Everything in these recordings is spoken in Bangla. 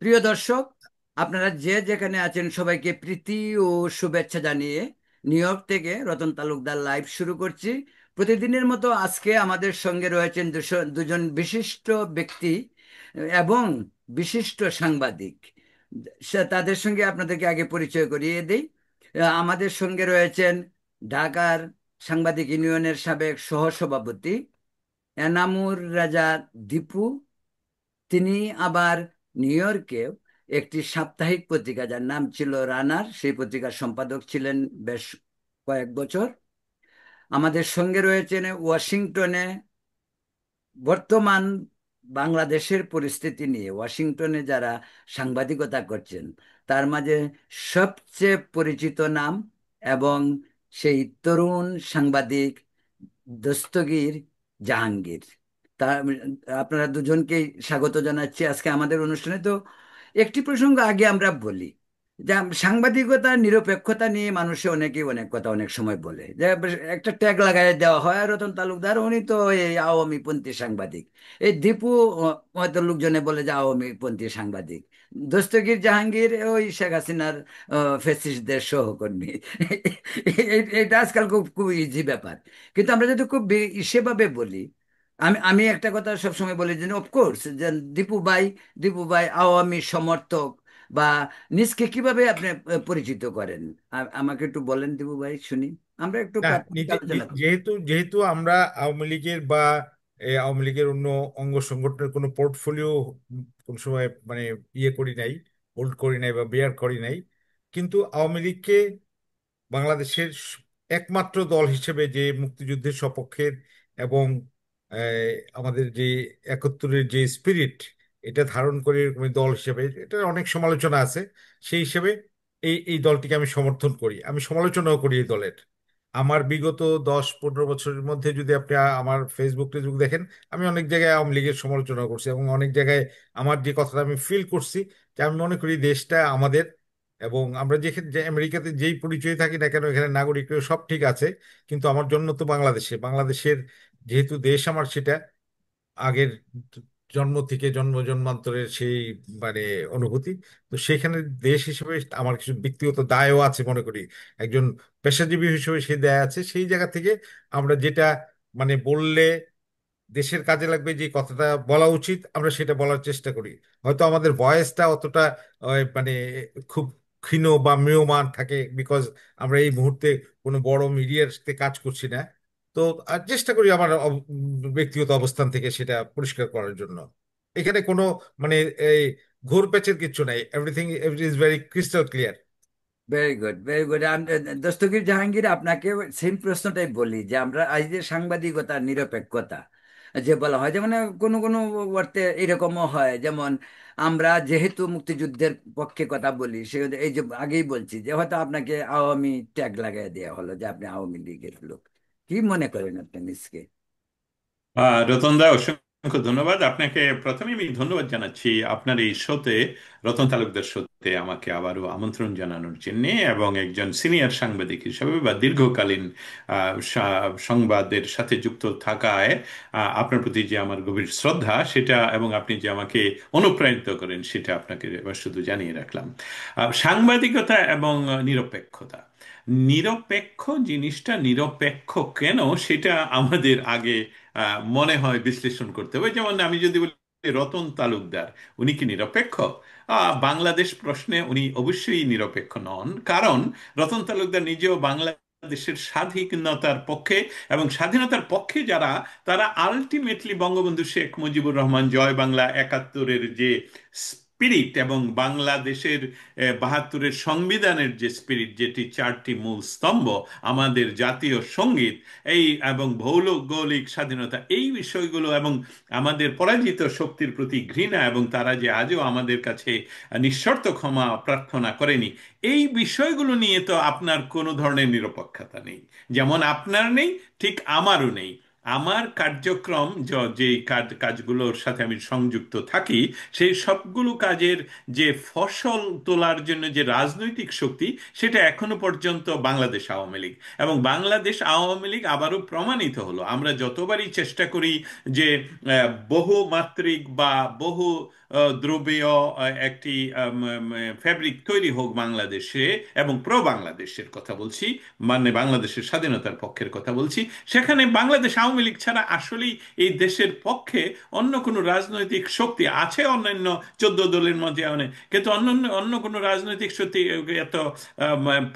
প্রিয় দর্শক, আপনারা যে যেখানে আছেন সবাইকে প্রীতি ও শুভেচ্ছা জানিয়ে নিউ ইয়র্ক থেকে রতন তালুকদার লাইভ শুরু করছি। প্রতিদিনের মতো আজকে আমাদের সঙ্গে রয়েছেন দুজন বিশিষ্ট ব্যক্তি এবং বিশিষ্ট সাংবাদিক। তাদের সঙ্গে আপনাদেরকে আগে পরিচয় করিয়ে দিই। আমাদের সঙ্গে রয়েছেন ঢাকার সাংবাদিক ইউনিয়নের সাবেক সহসভাপতি এনামুর রাজা দীপু। তিনি আবার নিউ ইয়র্কে একটি সাপ্তাহিক পত্রিকা যার নাম ছিল রানার, সেই পত্রিকার সম্পাদক ছিলেন বেশ কয়েক বছর। আমাদের সঙ্গে রয়েছেন ওয়াশিংটনে বর্তমান বাংলাদেশের পরিস্থিতি নিয়ে ওয়াশিংটনে যারা সাংবাদিকতা করছেন তার মাঝে সবচেয়ে পরিচিত নাম এবং সেই তরুণ সাংবাদিক দস্তগীর জাহাঙ্গীর। তা আপনারা দুজনকেই স্বাগত জানাচ্ছি আজকে আমাদের অনুষ্ঠানে। তো একটি প্রসঙ্গ আগে আমরা বলি, যে সাংবাদিকতার নিরপেক্ষতা নিয়ে মানুষে অনেকেই অনেক কথা অনেক সময় বলে, যে একটা ট্যাগ লাগাই দেওয়া হয় রতন তালুকদার উনি তো এই আওয়ামী পন্থী সাংবাদিক, এই দীপু হয়তো লোকজনে বলে যে আওয়ামী পন্থী সাংবাদিক, দস্তগীর জাহাঙ্গীর ওই শেখ হাসিনার ফ্যাসিস্টদের সহকর্মী। এটা আজকাল খুব খুব ইজি ব্যাপার। কিন্তু আমরা যদি খুব সেভাবে বলি, আমি আমি একটা কথা সবসময় বলি যে অফকোর্স যে দীপু ভাই আওয়ামী সমর্থক বা নিজকে কিভাবে আপনি পরিচিত করেন? আমাকে একটু বলেন দীপু ভাই, শুনি। আমরা একটু না, প্রাথমিক আলোচনা করি। যেহেতু যেহেতু আমরা আওয়ামী লীগের বা আওয়ামী লীগের অন্য অঙ্গ সংগঠনের কোনো পোর্টফোলিও কোন সময় মানে ইয়ে করি নাই, হোল্ড করি নাই বা বেয়ার করি নাই, কিন্তু আওয়ামী লীগকে বাংলাদেশের একমাত্র দল হিসেবে যে মুক্তিযুদ্ধের সপক্ষের এবং আমাদের যে একাত্তরের যে স্পিরিট এটা ধারণ করে এরকম দল হিসেবে এটা অনেক সমালোচনা আছে। সেই হিসেবে এই দলটিকে আমি সমর্থন করি, আমি সমালোচনাও করি এই দলের। আমার বিগত 10-15 বছরের মধ্যে যদি আপনি আমার ফেসবুক টেসবুক দেখেন, আমি অনেক জায়গায় আওয়ামী লীগের সমালোচনা করছি এবং অনেক জায়গায় আমার যে কথাটা আমি ফিল করছি যে আমি মনে করি দেশটা আমাদের, এবং আমরা যেখানে যে আমেরিকাতে যেই পরিচয় থাকি না কেন এখানে নাগরিক সব ঠিক আছে, কিন্তু আমার জন্য তো বাংলাদেশের যেহেতু দেশ আমার, সেটা আগের জন্ম থেকে জন্ম জন্মান্তরের সেই মানে অনুভূতি। তো সেখানে দেশ হিসেবে আমার কিছু ব্যক্তিগত দায়ও আছে মনে করি, একজন পেশাজীবী হিসেবে সেই দায় আছে। সেই জায়গা থেকে আমরা যেটা মানে বললে দেশের কাজে লাগবে, যে কথাটা বলা উচিত আমরা সেটা বলার চেষ্টা করি। হয়তো আমাদের ভয়েসটা অতটা মানে খুব ক্ষীণ বা ম্রিয়মাণ থাকে, বিকজ আমরা এই মুহূর্তে কোনো বড় মিডিয়ার সাথে কাজ করছি না। তো আর চেষ্টা করি আমার ব্যক্তিগত অবস্থান থেকে সেটা পরিষ্কার করার জন্য। এখানে কোনো মানে এই ঘোর প্যাচের কিছু নাই, everything is very crystal clear. Very good, very good. Dastagir Jahangir, আপনাকে সেম প্রশ্নটাই বলি, যে আমরা আজ যে সাংবাদিকতার নিরপেক্ষতা যে বলা হয়, যেমন কোনো কোনো অর্থে এরকমও হয়, যেমন আমরা যেহেতু মুক্তিযুদ্ধের পক্ষে কথা বলি, সে এই যে আগেই বলছি যে হয়তো আপনাকে আওয়ামী ট্যাগ লাগাই দেওয়া হলো যে আপনি আওয়ামী লীগের লোক। কি মনে করেন আপনি নিজকে? রতন দা, অসংখ্য ধন্যবাদ আপনাকে। প্রথমে আমি ধন্যবাদ জানাচ্ছি আপনার এই শোতে, রতন তালুকদার শোতে আমাকে আবারও আমন্ত্রণ জানানোর জন্য, এবং একজন সিনিয়র সাংবাদিক হিসেবে বা দীর্ঘকালীন সংবাদের সাথে যুক্ত থাকায় আপনার প্রতি যে আমার গভীর শ্রদ্ধা সেটা, এবং আপনি যে আমাকে অনুপ্রাণিত করেন সেটা আপনাকে এবার শুধু জানিয়ে রাখলাম। সাংবাদিকতা এবং নিরপেক্ষতা, নিরপেক্ষ জিনিসটা নিরপেক্ষ কেন সেটা আমাদের আগে মনে হয় বিশ্লেষণ করতে হবে। যেমন আমি যদি বলি রতন তালুকদার, উনি কি নিরপেক্ষ? বাংলাদেশ প্রশ্নে উনি অবশ্যই নিরপেক্ষ নন, কারণ রতন তালুকদার নিজেও বাংলাদেশের স্বাধীনতার পক্ষে, এবং স্বাধীনতার পক্ষে যারা, তারা আলটিমেটলি বঙ্গবন্ধু শেখ মুজিবুর রহমান জয় বাংলা, একাত্তরের যে স্পিরিট এবং বাংলাদেশের 72-এর সংবিধানের যে স্পিরিট, যেটি চারটি মূল স্তম্ভ, আমাদের জাতীয় সঙ্গীত, এই এবং ভৌগোলিক স্বাধীনতা, এই বিষয়গুলো, এবং আমাদের পরাজিত শক্তির প্রতি ঘৃণা, এবং তারা যে আজও আমাদের কাছে নিঃশর্ত ক্ষমা প্রার্থনা করেনি, এই বিষয়গুলো নিয়ে তো আপনার কোনো ধরনের নিরপেক্ষতা নেই। যেমন আপনার নেই, ঠিক আমারও নেই। আমার কার্যক্রম যে কাজগুলোর সাথে আমি সংযুক্ত থাকি, সেই সবগুলো কাজের যে ফসল তোলার জন্য যে রাজনৈতিক শক্তি, সেটা এখনো পর্যন্ত বাংলাদেশ আওয়ামী লীগ। এবং বাংলাদেশ আওয়ামী লীগ আবারও প্রমাণিত হলো। আমরা যতবারই চেষ্টা করি যে বহুমাত্রিক বা বহু দ্রব্যীয় একটি ফ্যাব্রিক তৈরি হোক বাংলাদেশে, এবং প্রো বাংলাদেশের কথা বলছি, মানে বাংলাদেশের স্বাধীনতার পক্ষের কথা বলছি, সেখানে বাংলাদেশ আওয়ামী লীগ ছাড়া আসলেই এই দেশের পক্ষে অন্য কোনো রাজনৈতিক শক্তি আছে, অন্যান্য 14 দলের মধ্যে অনেক, কিন্তু অন্য অন্য কোনো রাজনৈতিক শক্তি এত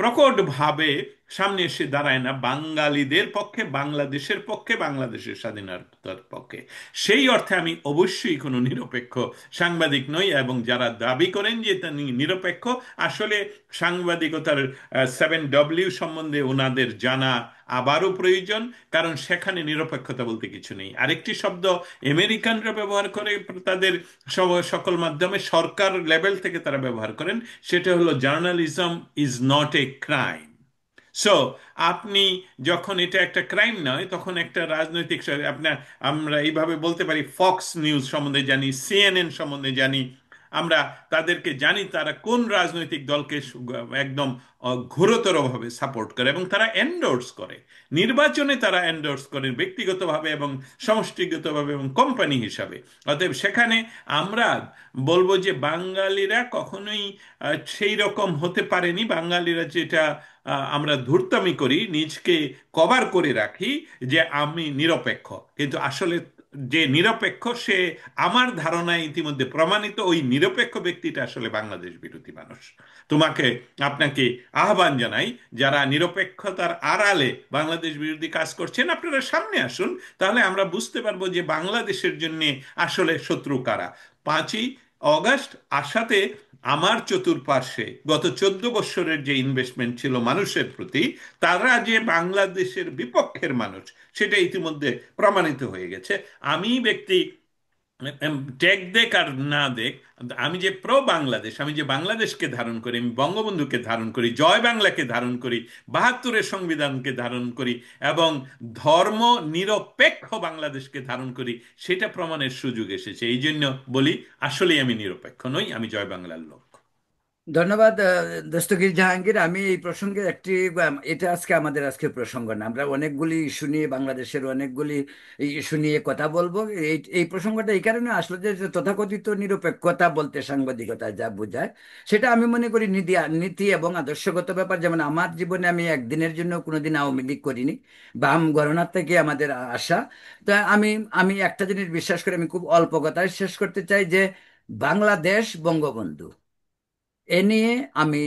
প্রকটভাবে সামনে এসে দাঁড়ায় না বাঙালিদের পক্ষে, বাংলাদেশের পক্ষে, বাংলাদেশের স্বাধীনতার পক্ষে। সেই অর্থে আমি অবশ্যই কোনো নিরপেক্ষ সাংবাদিক নই, এবং যারা দাবি করেন যে তিনি নিরপেক্ষ, আসলে সাংবাদিকতার 7W সম্বন্ধে ওনাদের জানা আবারও প্রয়োজন, কারণ সেখানে নিরপেক্ষতা বলতে কিছু নেই। আরেকটি শব্দ আমেরিকানরা ব্যবহার করে তাদের সকল মাধ্যমে, সরকার লেভেল থেকে তারা ব্যবহার করেন, সেটা হলো journalism is not a crime. So আপনি যখন এটা একটা ক্রাইম নয়, তখন একটা রাজনৈতিক আপনার, আমরা এইভাবে বলতে পারি, ফক্স নিউজ সম্বন্ধে জানি, CNN সম্বন্ধে জানি, আমরা তাদেরকে জানি তারা কোন রাজনৈতিক দলকে একদম ঘোরতরভাবে সাপোর্ট করে, এবং তারা এন্ডোর্স করে, নির্বাচনে তারা এন্ডোর্স করেন ব্যক্তিগতভাবে এবং সমষ্টিগতভাবে এবং কোম্পানি হিসাবে। অতএব সেখানে আমরা বলবো যে বাঙালিরা কখনোই সেই রকম হতে পারেনি। বাঙালিরা যেটা আমরা ধূর্তামি করি, নিজকে কভার করে রাখি যে আমি নিরপেক্ষ, কিন্তু আসলে যে নিরপেক্ষ সে আমার ধারণায় ইতিমধ্যে প্রমাণিত, ওই নিরপেক্ষ ব্যক্তিটা আসলে বাংলাদেশ বিরোধী মানুষ। তোমাকে, আপনাকে আহ্বান জানাই, যারা নিরপেক্ষতার আড়ালে বাংলাদেশ বিরোধী কাজ করছেন, আপনারা সামনে আসুন, তাহলে আমরা বুঝতে পারবো যে বাংলাদেশের জন্য আসলে শত্রু কারা। 5ই অগাস্ট আসাতে আমার চতুর্পার্শ্বে গত 14 বছরের যে ইনভেস্টমেন্ট ছিল মানুষের প্রতি, তারা যে বাংলাদেশের বিপক্ষের মানুষ সেটা ইতিমধ্যে প্রমাণিত হয়ে গেছে। আমি ব্যক্তি টেক দেখ আর না দেখ, আমি যে প্রো বাংলাদেশ, আমি যে বাংলাদেশকে ধারণ করি, আমি বঙ্গবন্ধুকে ধারণ করি, জয় বাংলাকে ধারণ করি, 72-এর সংবিধানকে ধারণ করি, এবং ধর্ম নিরপেক্ষ বাংলাদেশকে ধারণ করি, সেটা প্রমাণের সুযোগ এসেছে। এই জন্য বলি, আসলেই আমি নিরপেক্ষ নই, আমি জয় বাংলার লোক। ধন্যবাদ দস্তগীর জাহাঙ্গীর। আমি এই প্রসঙ্গে একটি এটা আজকে আজকে প্রসঙ্গ না, আমরা অনেকগুলি ইস্যু নিয়ে, বাংলাদেশের অনেকগুলি ইস্যু নিয়ে কথা বলবো। এই প্রসঙ্গটা এই কারণে আসলে যে যে তথাকথিত নিরপেক্ষতা বলতে সাংবাদিকতা যা বোঝায়, সেটা আমি মনে করি নীতি নীতি এবং আদর্শগত ব্যাপার। যেমন আমার জীবনে আমি একদিনের জন্য কোনোদিন আওয়ামী লীগ করিনি, বাম ঘরানার থেকে আমাদের আসা। তা আমি আমি একটা জিনিস বিশ্বাস করি, আমি খুব অল্প কথায় শেষ করতে চাই, যে বাংলাদেশ বঙ্গবন্ধু এ নিয়ে আমি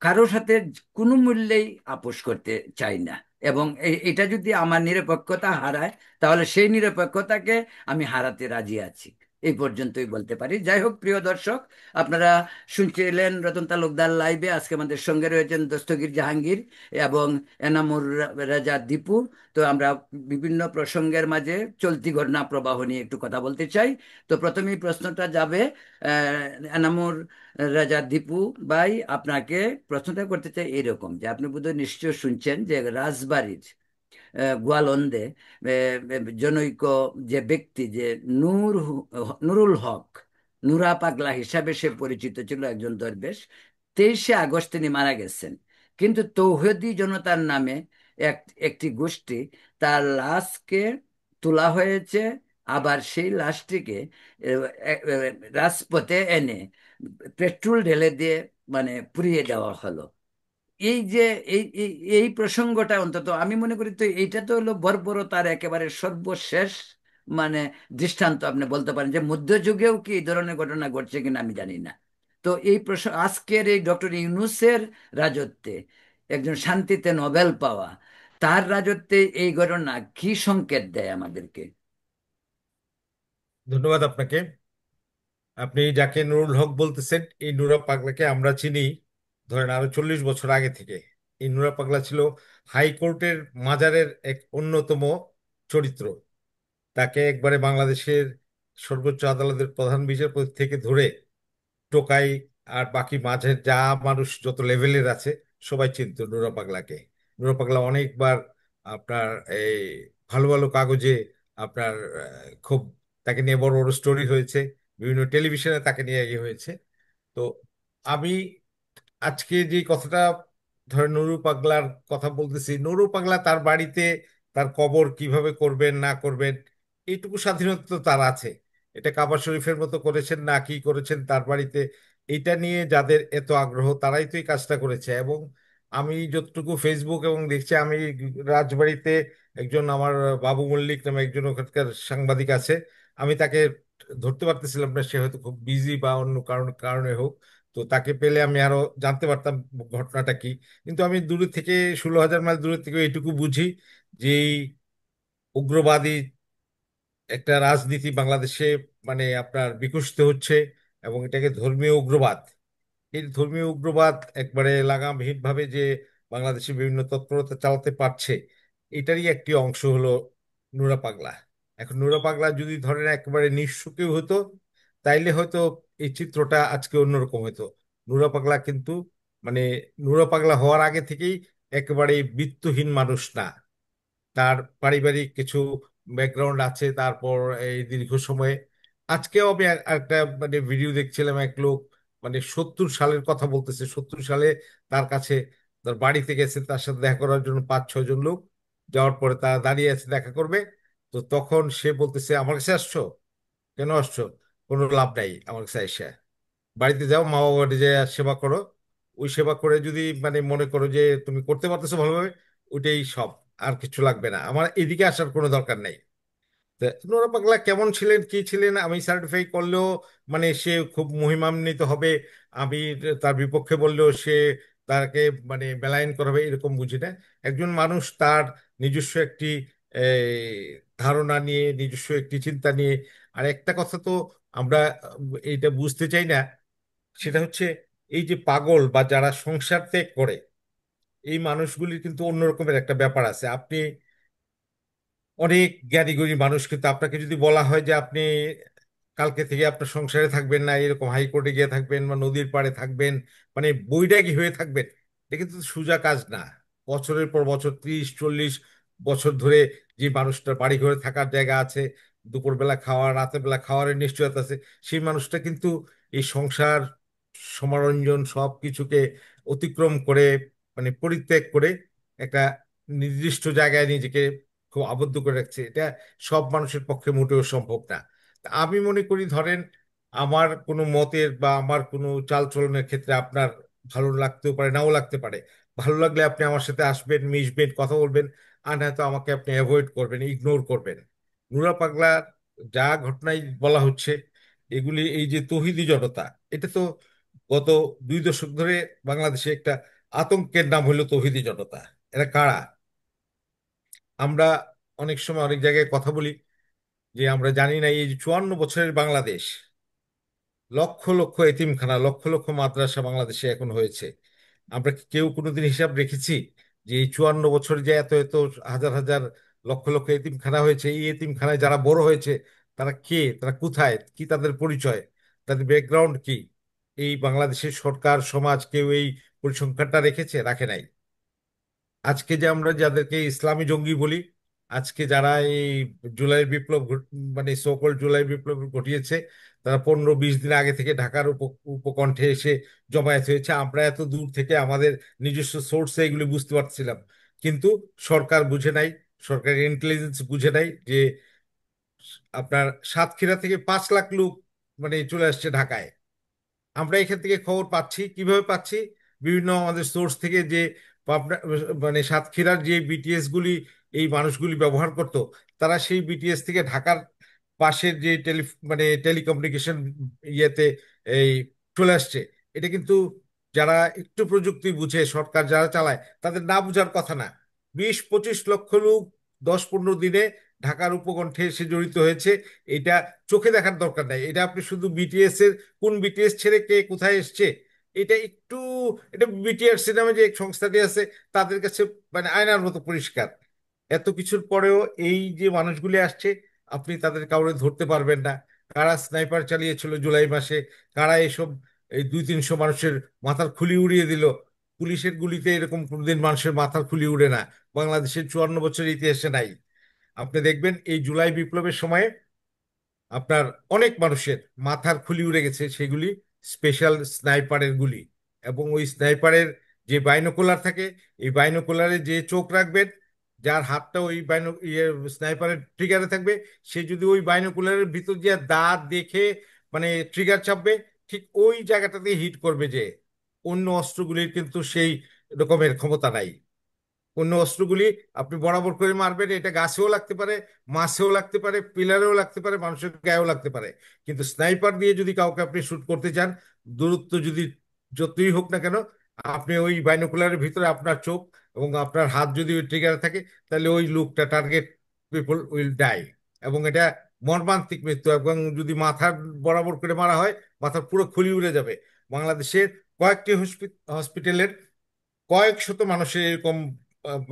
কারোর সাথে কোনো মূল্যেই আপোষ করতে চাই না। এবং এটা যদি আমার নিরপেক্ষতা হারায়, তাহলে সেই নিরপেক্ষতাকে আমি হারাতে রাজি আছি। এই পর্যন্তই বলতে পারি। যাই হোক, প্রিয় দর্শক, আপনারা শুনছিলেন রতন তালুকদার লাইভে। আজকে আমাদের সঙ্গে রয়েছেন দস্তগীর জাহাঙ্গীর এবং এনামুর রাজা দীপু। তো আমরা বিভিন্ন প্রসঙ্গের মাঝে চলতি ঘটনা প্রবাহ নিয়ে একটু কথা বলতে চাই। তো প্রথমেই প্রশ্নটা যাবে এনামুর রাজা দীপু ভাই, আপনাকে প্রশ্নটা করতে চাই এরকম, যে আপনি বোধহয় নিশ্চয় শুনছেন যে রাজবাড়ির গোয়ালন্দে জনৈক যে ব্যক্তি, যে নুরুল হক, নুরা পাগলা হিসাবে সে পরিচিত ছিল, একজন দরবেশ, 23শে আগস্ট তিনি মারা গেছেন। কিন্তু তৌহিদি জনতার নামে এক একটি গোষ্ঠী তার লাশকে তোলা হয়েছে, আবার সেই লাশটিকে রাজপথে এনে পেট্রোল ঢেলে দিয়ে মানে পুড়িয়ে দেওয়া হলো। এই যে এই এই এই প্রসঙ্গটা, অন্তত আমি মনে করি, তো এইটা তো হলো বর্বরতার একেবারে সর্বশেষ মানে দৃষ্টান্ত। আপনি বলতে পারেন যে মধ্যযুগেও কি এই ধরনের ঘটনা ঘটছে কিনা আমি জানি না। তো এই প্রসঙ্গ আজকের এই ডক্টর ইউনূসের রাজত্বে, একজন শান্তিতে নোবেল পাওয়া, তার রাজত্বে এই ঘটনা কি সংকেত দেয় আমাদেরকে? ধন্যবাদ আপনাকে। আপনি যাকে নুরুল হক বলতেছেন, এই নুরা পাগলাকে আমরা চিনি ধরেন আরো 40 বছর আগে থেকে। এই নুরা পাগলা ছিল হাইকোর্টের মাজারের এক অন্যতম চরিত্র। তাকে একবারে বাংলাদেশের সর্বোচ্চ আদালতের প্রধান বিচারপতি থেকে ধরে টোকাই আর বাকি মাঝের যা মানুষ যত লেভেলের আছে সবাই চিনতো নুরা পাগলাকে। নুরা পাগলা অনেকবার আপনার এই ভালো ভালো কাগজে আপনার খুব তাকে নিয়ে বড় বড় স্টোরি হয়েছে, বিভিন্ন টেলিভিশনে তাকে নিয়ে ইয়ে হয়েছে। তো আমি আজকে যে কথাটা ধরেন নুরু পাগলার কথা বলতেছি, নুরু পাগলা তার বাড়িতে তার কবর কিভাবে করবেন না করবেন এইটুকু স্বাধীনতা তো তার আছে। এটা কাবা শরীফের মতো করেছেন না কি করেছেন তার বাড়িতে, এটা নিয়ে যাদের এত আগ্রহ তারাই তো এই কাজটা করেছে। এবং আমি যতটুকু ফেসবুক এবং দেখছি, আমি রাজবাড়িতে একজন আমার বাবু মল্লিক নামে একজন ওখানকার সাংবাদিক আছে, আমি তাকে ধরতে পারতেছিলাম না, সে হয়তো খুব বিজি বা অন্য কারণে হোক। তো তাকে পেলে আমি আরো জানতে পারতাম ঘটনাটা কি। কিন্তু আমি দূরে থেকে 16,000 মাইল দূরে থেকে এইটুকু বুঝি যে এই উগ্রবাদী একটা রাজনীতি বাংলাদেশে মানে আপনার বিকশিত হচ্ছে, এবং এটাকে ধর্মীয় উগ্রবাদ, এই ধর্মীয় উগ্রবাদ একবারে লাগামহীন ভাবে যে বাংলাদেশে বিভিন্ন তৎপরতা চালাতে পারছে, এটারই একটি অংশ হলো নুরা পাগলা। এখন নুরা পাগলা যদি ধরেন একেবারে নিঃস্ব কেউ হতো, তাইলে হয়তো এই চিত্রটা আজকে অন্যরকম হতো। নুরা পাগলা কিন্তু মানে নুরা পাগলা হওয়ার আগে থেকেই একেবারে বিত্তহীন মানুষ না, তার পারিবারিক কিছু ব্যাকগ্রাউন্ড আছে। তারপর এই দীর্ঘ সময়ে আজকেও আমি একটা মানে ভিডিও দেখছিলাম, এক লোক মানে 70 সালের কথা বলতেছে, 70 সালে তার কাছে তার বাড়িতে গেছে, তার সাথে দেখা করার জন্য 5-6 জন লোক, যাওয়ার পরে তারা দাঁড়িয়ে আছে দেখা করবে। তো তখন সে বলতেছে, আমার কাছে আসছো কেন আসছো, কোনো লাভ নাই আমার কাছে এসে, বাড়িতে যাও মা বাবা বাড়ি যে সেবা করো, ওই সেবা করে যদি মানে মনে করো যে তুমি করতে পারতেছো ভালোভাবে, ওইটাই সব, আর কিছু লাগবে না, আমার এদিকে আসার কোনো দরকার নেই। তা নোরা পাগলা কেমন ছিলেন কি ছিলেন আমি সার্টিফাই করলেও মানে সে খুব মহিমান্বিত হবে, আমি তার বিপক্ষে বললেও সে তাকে মানে বেলাইন করাবে এরকম বুঝি না। একজন মানুষ তার নিজস্ব একটি ধারণা নিয়ে, নিজস্ব একটি চিন্তা নিয়ে। আর একটা কথা তো আমরা এইটা বুঝতে চাই না, সেটা হচ্ছে এই যে পাগল বা যারা সংসার ত্যাগ করে, এই মানুষগুলির কিন্তু অন্যরকমের একটা ব্যাপার আছে। আপনি অনেক জ্ঞানীগুণী মানুষ, কিন্তু আপনাকে যদি বলা হয় যে আপনি কালকে থেকে আপনার সংসারে থাকবেন না, এরকম হাইকোর্টে গিয়ে থাকবেন বা নদীর পাড়ে থাকবেন, মানে বৈরাগী হয়ে থাকবেন, এটা কিন্তু সোজা কাজ না। বছরের পর বছর 30-40 বছর ধরে যে মানুষটার বাড়ি ঘরে থাকার জায়গা আছে, দুপুরবেলা খাওয়া রাতের বেলা খাওয়ার নিশ্চয়তা আছে, সেই মানুষটা কিন্তু এই সংসার সমারঞ্জন সব কিছুকে অতিক্রম করে মানে পরিত্যাগ করে একটা নির্দিষ্ট জায়গায় নিজেকে খুব আবদ্ধ করে রাখছে, এটা সব মানুষের পক্ষে মোটেও সম্ভব না। তা আমি মনে করি ধরেন আমার কোনো মতের বা আমার কোনো চালচলনের ক্ষেত্রে আপনার ভালো লাগতেও পারে নাও লাগতে পারে, ভালো লাগলে আপনি আমার সাথে আসবেন, মিশবেন, কথা বলবেন, আর নয়তো আমাকে আপনি অ্যাভয়েড করবেন, ইগনোর করবেন। নুরা পাগলার যা ঘটনাই বলা হচ্ছে, এগুলি এই যে তৌহিদি জনতা, এটা তো গত 2 দশক ধরে বাংলাদেশে একটা আতঙ্কের নাম হলো তৌহিদি জনতা। এরা কারা? আমরা অনেক সময় অনেক জায়গায় কথা বলি যে আমরা জানি না এই যে 54 বছরের বাংলাদেশ, লক্ষ লক্ষ এতিমখানা, লক্ষ লক্ষ মাদ্রাসা বাংলাদেশে এখন হয়েছে। আমরা কি কেউ কোনোদিন হিসাব রেখেছি যে এই 54 বছর যে এত এত হাজার হাজার লক্ষ লক্ষ এতিমখানা হয়েছে, এই এতিমখানায় যারা বড় হয়েছে তারা কে, তারা কোথায়, কি তাদের পরিচয়, তাদের ব্যাকগ্রাউন্ড কি? এই বাংলাদেশের সরকার সমাজ কেউ এই পরিসংখ্যানটা রেখেছে? রাখে নাই। আজকে যে আমরা যাদেরকে ইসলামী জঙ্গি বলি, আজকে যারা এই জুলাই বিপ্লব মানে সকল জুলাই বিপ্লব ঘটিয়েছে, তারা 15-20 দিন আগে থেকে ঢাকার উপকণ্ঠে এসে জমায়েত হয়েছে। আমরা এত দূর থেকে আমাদের নিজস্ব সোর্সে এগুলি বুঝতে পারছিলাম, কিন্তু সরকার বুঝে নাই, সরকারের ইন্টেলিজেন্স বুঝে নাই যে আপনার সাতক্ষীরা থেকে 5 লাখ লোক মানে চলে আসছে ঢাকায়। আমরা এখান থেকে খবর পাচ্ছি, কিভাবে পাচ্ছি? বিভিন্ন আমাদের সোর্স থেকে, যে পাবনা মানে সাতক্ষীরার যে বিটিএস গুলি এই মানুষগুলি ব্যবহার করত, তারা সেই বিটিএস থেকে ঢাকার পাশের যে মানে টেলিকমিউনিকেশন ইয়েতে এই চলে আসছে। এটা কিন্তু যারা একটু প্রযুক্তি বুঝে, সরকার যারা চালায়, তাদের না বুঝার কথা না। 20-25 লক্ষ লোক 10-15 দিনে ঢাকার উপকণ্ঠে এসে জড়িত হয়েছে। এটা চোখে দেখার দরকার নাই, এটা আপনি শুধু বিটিএস কোন বিটিএস ছেড়ে কে কোথায় এসছে, এটা একটু, এটা বিটিআরসি নামে যে সংস্থাটি আছে তাদের কাছে মানে আয়নার মতো পরিষ্কার। এত কিছুর পরেও এই যে মানুষগুলি আসছে, আপনি তাদের কাউরে ধরতে পারবেন না। কারা স্নাইপার চালিয়েছিল জুলাই মাসে, কারা এসব এই 200-300 মানুষের মাথার খুলি উড়িয়ে দিল। পুলিশের গুলিতে এরকম কোনদিন মানুষের মাথার খুলি উড়ে না, বাংলাদেশের 54 বছরের ইতিহাসে নাই। আপনি দেখবেন এই জুলাই বিপ্লবের সময় আপনার অনেক মানুষের মাথার খুলি উড়ে গেছে, সেগুলি স্পেশাল স্নাইপারের গুলি। এবং ওই স্নাইপারের যে বাইনোকুলার থাকে, এই বাইনোকুলারে যে চোখ রাখবেন, যার হাতটা ওই স্নাইপারের ট্রিগারে থাকবে, সে যদি ওই বাইনোকুলারের ভিতর দিয়ে দাঁত দেখে মানে ট্রিগার চাপবে, ঠিক ওই জায়গাটাতে হিট করবে। যে অন্য অস্ত্রগুলির কিন্তু সেই রকমের ক্ষমতা নাই। অন্য অস্ত্রগুলি আপনি বরাবর করে মারবেন, এটা গাছেও লাগতে পারে, মাছেও লাগতে পারে, পিলারেও লাগতে পারে, মানুষের গায়েও লাগতে পারে। কিন্তু স্নাইপার দিয়ে যদি কাউকে আপনি শুট করতে চান, দূরত্ব যদি যতই হোক না কেন, আপনি ওই বাইনোকুলারের ভিতরে আপনার চোখ এবং আপনার হাত যদি ওই ট্রিগারে থাকে, তাহলে ওই লোকটা, টার্গেট পিপল উইল ডাই। এবং এটা মর্মান্তিক মৃত্যু। এবং যদি মাথার বরাবর করে মারা হয়, মাথার পুরো খুলি উড়ে যাবে। বাংলাদেশের কয়েকটি হসপিটালের কয়েক শত মানুষের এরকম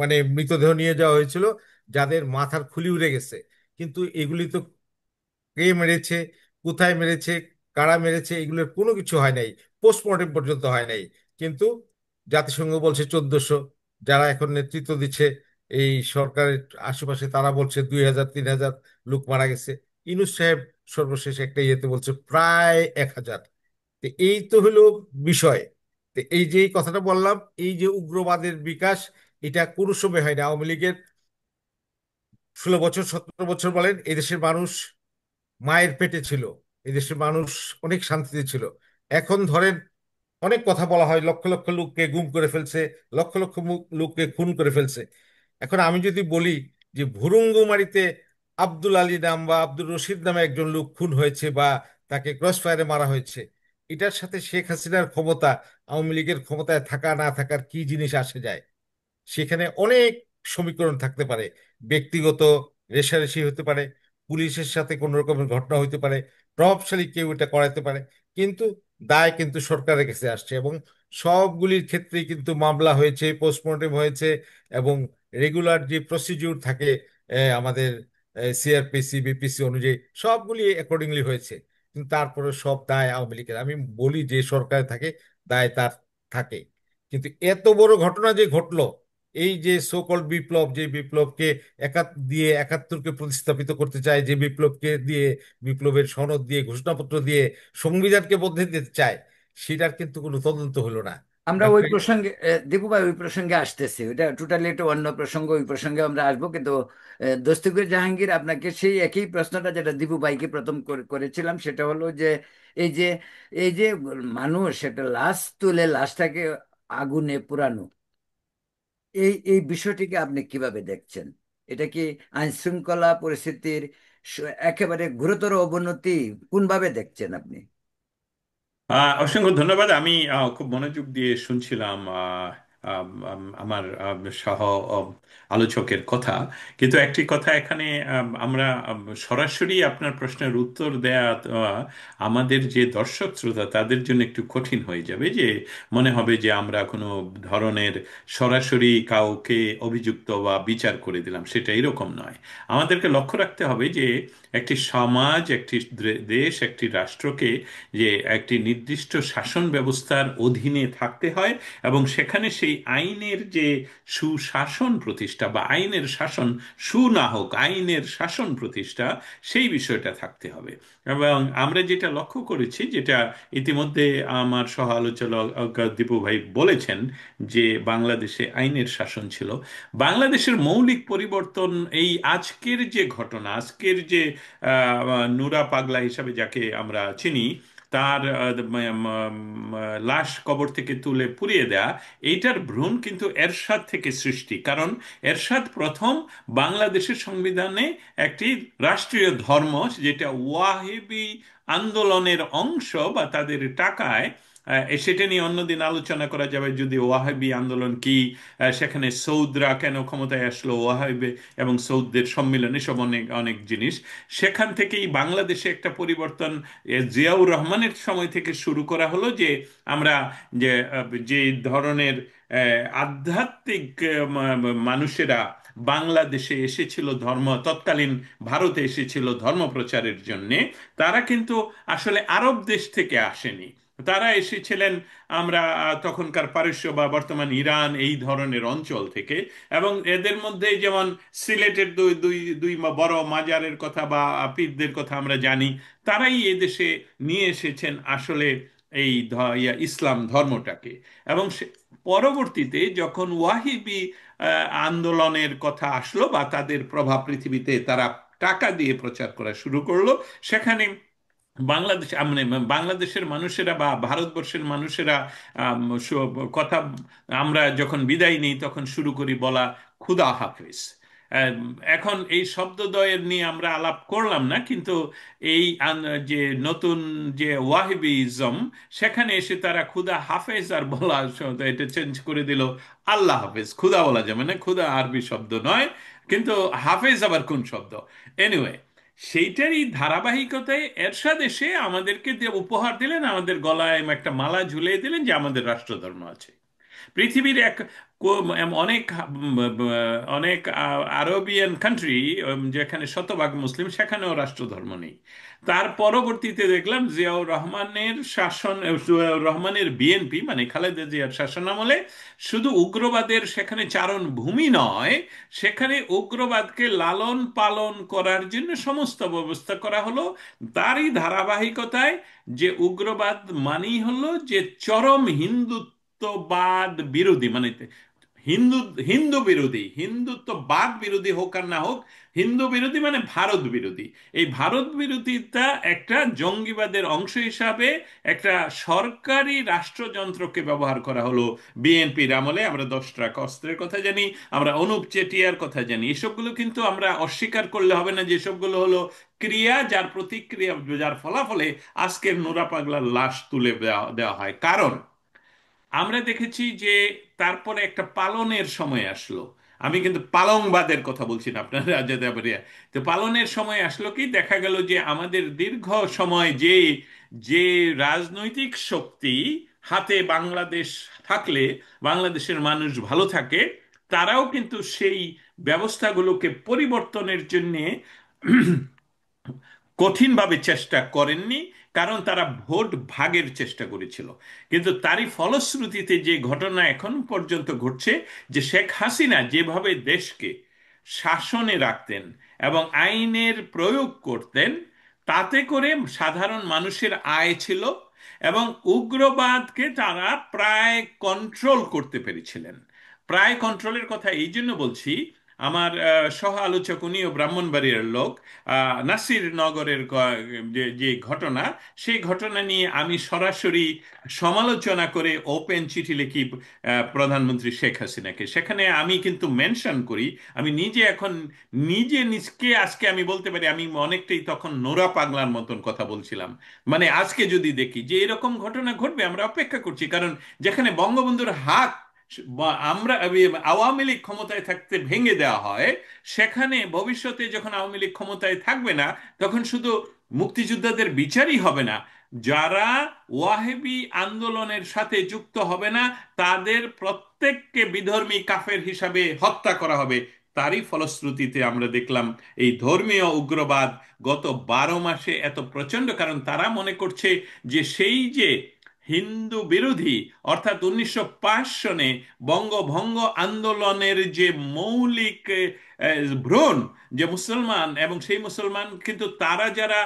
মানে মৃতদেহ নিয়ে যাওয়া হয়েছিল, যাদের মাথার খুলি উড়ে গেছে। কিন্তু এগুলি তো কে মেরেছে, কোথায় মেরেছে, কারা মেরেছে, এগুলোর কোনো কিছু হয় নাই। পোস্টমর্টেম পর্যন্ত হয় নাই। কিন্তু জাতিসংঘ বলছে 1400, যারা এখন নেতৃত্ব দিচ্ছে এই সরকারের আশেপাশে, তারা বলছে 2000 3000 লোক মারা গেছে। ইউনূস সাহেব সর্বশেষ একটা ইয়েতে বলছে প্রায় 1000। তো এই তো হলো বিষয়। তো এই যে এই কথাটা বললাম, এই যে উগ্রবাদের বিকাশ, এটা কোনো সময় হয় না। আওয়ামী লীগের 16 বছর 17 বছর বলেন, এদেশের মানুষ মায়ের পেটে ছিল, এদেশের মানুষ অনেক শান্তিতে ছিল। এখন ধরেন অনেক কথা বলা হয়, লক্ষ লক্ষ লোককে গুম করে ফেলছে, লক্ষ লক্ষ লোককে খুন করে ফেলছে। এখন আমি যদি বলি যে ভুরুঙ্গুমারিতে আব্দুল আলী নাম বা আব্দুল রশিদ নামে একজন লোক খুন হয়েছে বা তাকে ক্রস ফায়ারে মারা হয়েছে, এটার সাথে শেখ হাসিনার ক্ষমতা, আওয়ামী লীগের ক্ষমতায় থাকা না থাকার কি জিনিস আসে যায়? সেখানে অনেক সমীকরণ থাকতে পারে। ব্যক্তিগত রেষারেষি হতে পারে, পুলিশের সাথে কোনো রকমের ঘটনা হতে পারে, প্রভাবশালী কেউ এটা করাতে পারে। কিন্তু দায় কিন্তু সরকারের কাছে আসছে। এবং সবগুলির ক্ষেত্রেই কিন্তু মামলা হয়েছে, পোস্টমর্টেম হয়েছে, এবং রেগুলার যে প্রসিডিউর থাকে আমাদের সিআরপিসি বিপিসি অনুযায়ী সবগুলি অ্যাকর্ডিংলি হয়েছে। কিন্তু তারপরে সব দায় আওয়ামী লীগের। আমি বলি যে সরকারে থাকে, দায় তার থাকে। কিন্তু এত বড় ঘটনা যে ঘটলো, এই যে সোকল বিপ্লব, যে বিপ্লবকে দিয়ে 71-কে প্রতিস্থাপিত করতে চায়, যে বিপ্লবকে দিয়ে, বিপ্লবের সনদ দিয়ে, ঘোষণাপত্র দিয়ে সংবিধানকে বদলে দিতে চায়, সেটার কিন্তু কোনো তদন্ত হলো না। আমরা ওই ডক্টর প্রসঙ্গে দীপু ভাই ওই প্রসঙ্গে আসতেছি, ওইটা টোটালি একটা অন্য প্রসঙ্গ, ওই প্রসঙ্গে আমরা আসবো। কিন্তু দস্তগীর জাহাঙ্গীর, আপনাকে সেই একই প্রশ্নটা যেটা দীপু ভাইকে প্রথম করেছিলাম, সেটা হলো যে এই যে এই যে মানুষ একটা লাশ তুলে লাশটাকে আগুনে পোড়ানো, এই বিষয়টিকে আপনি কিভাবে দেখছেন? এটা কি আইন শৃঙ্খলা পরিস্থিতির একেবারে গুরুতর অবনতি? কোনভাবে দেখছেন আপনি? অসংখ্য ধন্যবাদ। আমি খুব মনোযোগ দিয়ে শুনছিলাম আমার সহ আলোচকের কথা। কিন্তু একটি কথা এখানে, আমরা সরাসরি আপনার প্রশ্নের উত্তর দেয়া আমাদের যে দর্শক শ্রোতা তাদের জন্য একটু কঠিন হয়ে যাবে। যে মনে হবে যে আমরা কোনো ধরনের সরাসরি কাউকে অভিযুক্ত বা বিচার করে দিলাম, সেটা এরকম নয়। আমাদেরকে লক্ষ্য রাখতে হবে যে একটি সমাজ, একটি দেশ, একটি রাষ্ট্রকে যে একটি নির্দিষ্ট শাসন ব্যবস্থার অধীনে থাকতে হয়, এবং সেখানে সেই আইনের যে সুশাসন প্রতিষ্ঠা, বা আইনের শাসন সু না হোক, আইনের শাসন প্রতিষ্ঠা, সেই বিষয়টা থাকতে হবে। এবং আমরা যেটা লক্ষ্য করেছি, যেটা ইতিমধ্যে আমার সহ আলোচক দীপু ভাই বলেছেন, যে বাংলাদেশে আইনের শাসন ছিল। বাংলাদেশের মৌলিক পরিবর্তন এই আজকের যে ঘটনা, আজকের যে নুরা পাগলা হিসাবে যাকে আমরা চিনি, তার লাশ কবর থেকে তুলে পুড়িয়ে দেয়া, এইটার ভ্রূণ কিন্তু এরশাদ থেকে সৃষ্টি। কারণ এরশাদ প্রথম বাংলাদেশের সংবিধানে একটি রাষ্ট্রীয় ধর্ম, যেটা ওয়াহিবি আন্দোলনের অংশ বা তাদের টাকায়, সেটা নিয়ে অন্যদিন আলোচনা করা যাবে, যদি ওয়াহাবি আন্দোলন কি, সেখানে সৌদরা কেন ক্ষমতায় আসলো, ওয়াহাবি এবং সৌদদের সম্মিলন, এসব অনেক অনেক জিনিস। সেখান থেকেই বাংলাদেশে একটা পরিবর্তন জিয়াউর রহমানের সময় থেকে শুরু করা হলো, যে আমরা যে ধরনের আধ্যাত্মিক মানুষেরা বাংলাদেশে এসেছিল ধর্ম, তৎকালীন ভারতে এসেছিল ধর্ম প্রচারের জন্যে, তারা কিন্তু আসলে আরব দেশ থেকে আসেনি। তারা এসেছিলেন আমরা তখনকার পারস্য বা বর্তমান ইরান এই ধরনের অঞ্চল থেকে। এবং এদের মধ্যে যেমন সিলেটের দুই দুই দুই বড় মাজারের কথা বা পীরদের কথা আমরা জানি, তারাই এদেশে নিয়ে এসেছেন আসলে ইসলাম ধর্মটাকে। এবং পরবর্তীতে যখন ওয়াহিবি আন্দোলনের কথা আসলো বা তাদের প্রভাব পৃথিবীতে তারা টাকা দিয়ে প্রচার করা শুরু করলো, সেখানে বাংলাদেশ মানে বাংলাদেশের মানুষেরা বা ভারতবর্ষের মানুষেরা কথা আমরা যখন বিদায় নিই তখন শুরু করি বলা খুদা হাফেজ। আম, এখন এই শব্দদ্বয়ের নিয়ে আমরা আলাপ করলাম না, কিন্তু এই যে নতুন যে ওয়াহিবিজম, সেখানে এসে তারা খুদা হাফেজ আর বলা এটা চেঞ্জ করে দিল আল্লাহ হাফেজ। খুদা বলা যাবে না, খুদা আরবি শব্দ নয়, কিন্তু হাফেজ আবার কোন শব্দ? এনিওয়ে, সেইটারই ধারাবাহিকতায় এরশাদ এসে আমাদেরকে যে উপহার দিলেন, আমাদের গলায় একটা মালা ঝুলিয়ে দিলেন যে আমাদের রাষ্ট্রধর্ম আছে। পৃথিবীর অনেক অনেক আরবিয়ান কান্ট্রি যেখানে শতভাগ মুসলিম, সেখানেও রাষ্ট্রধর্ম নেই। তার পরবর্তীতে দেখলাম জিয়াউর রহমানের শাসন, জিয়াউর রহমানের বিএনপি মানে খালেদা জিয়ার শাসন আমলে শুধু উগ্রবাদের সেখানে চারণ ভূমি নয়, সেখানে উগ্রবাদকে লালন পালন করার জন্য সমস্ত ব্যবস্থা করা হলো। তারই ধারাবাহিকতায় যে উগ্রবাদ মানেই হলো যে চরম হিন্দুত্ববাদ বিরোধী, মানে হিন্দু হিন্দু বিরোধী, হিন্দুত্ববাদ বিরোধী হোক আর না হোক, হিন্দু বিরোধী মানে ভারত বিরোধী। এই ভারত বিরোধিতা একটা জঙ্গিবাদের অংশ হিসাবে একটা সরকারি রাষ্ট্রযন্ত্রকে ব্যবহার করা হলো বিএনপির আমলে। আমরা 10 ট্রাক অস্ত্রের কথা জানি, আমরা অনুপ চেটিয়ার কথা জানি, এসবগুলো কিন্তু আমরা অস্বীকার করলে হবে না যে সবগুলো হলো ক্রিয়া, যার প্রতিক্রিয়া, যার ফলাফলে আজকের নোরা পাগলার লাশ তুলে দেওয়া দেওয়া হয়। কারণ আমরা দেখেছি যে তারপরে একটা পালনের সময় আসলো। আমি কিন্তু পালংবাদের কথা বলছি না, আপনারা যাতে আবার তো পালনের সময় আসলো, কি দেখা গেল যে আমাদের দীর্ঘ সময় যে যে রাজনৈতিক শক্তি হাতে বাংলাদেশ থাকলে বাংলাদেশের মানুষ ভালো থাকে, তারাও কিন্তু সেই ব্যবস্থাগুলোকে পরিবর্তনের জন্যে কঠিনভাবে চেষ্টা করেননি, কারণ তারা ভোট ভাগের চেষ্টা করেছিল। কিন্তু তারই ফলশ্রুতিতে যে ঘটনা এখন পর্যন্ত ঘটছে, যে শেখ হাসিনা যেভাবে দেশকে শাসনে রাখতেন এবং আইনের প্রয়োগ করতেন, তাতে করে সাধারণ মানুষের আয় ছিল এবং উগ্রবাদকে তারা প্রায় কন্ট্রোল করতে পেরেছিলেন। প্রায় কন্ট্রোলের কথা এই জন্য বলছি, আমার সহ আলোচক উনিও ব্রাহ্মণবাড়িয়ার লোক। নাসির নগরের যে যে ঘটনা, সেই ঘটনা নিয়ে আমি সরাসরি সমালোচনা করে ওপেন চিঠি লিখি প্রধানমন্ত্রী শেখ হাসিনাকে। সেখানে আমি কিন্তু মেনশন করি, আমি নিজে এখন নিজে নিজকে আজকে আমি বলতে পারি আমি অনেকটাই তখন নোরা পাগলার মতন কথা বলছিলাম। মানে আজকে যদি দেখি যে এরকম ঘটনা ঘটবে, আমরা অপেক্ষা করছি, কারণ যেখানে বঙ্গবন্ধুর হাত বা আমরা আওয়ামী লীগ ক্ষমতায় থাকতে ভেঙে দেওয়া হয়, সেখানে ভবিষ্যতে যখন আওয়ামী লীগ ক্ষমতায় থাকবে না, তখন শুধু মুক্তিযোদ্ধাদের বিচারই হবে না, যারা ওয়াহেবি আন্দোলনের সাথে যুক্ত হবে না তাদের প্রত্যেককে বিধর্মী কাফের হিসাবে হত্যা করা হবে। তারই ফলশ্রুতিতে আমরা দেখলাম এই ধর্মীয় উগ্রবাদ গত 12 মাসে এত প্রচণ্ড, কারণ তারা মনে করছে যে সেই যে হিন্দু বিরোধী, অর্থাৎ 1905 সনে বঙ্গভঙ্গ আন্দোলনের যে মৌলিক ভ্রূণ, যে মুসলমান, এবং সেই মুসলমান কিন্তু তারা যারা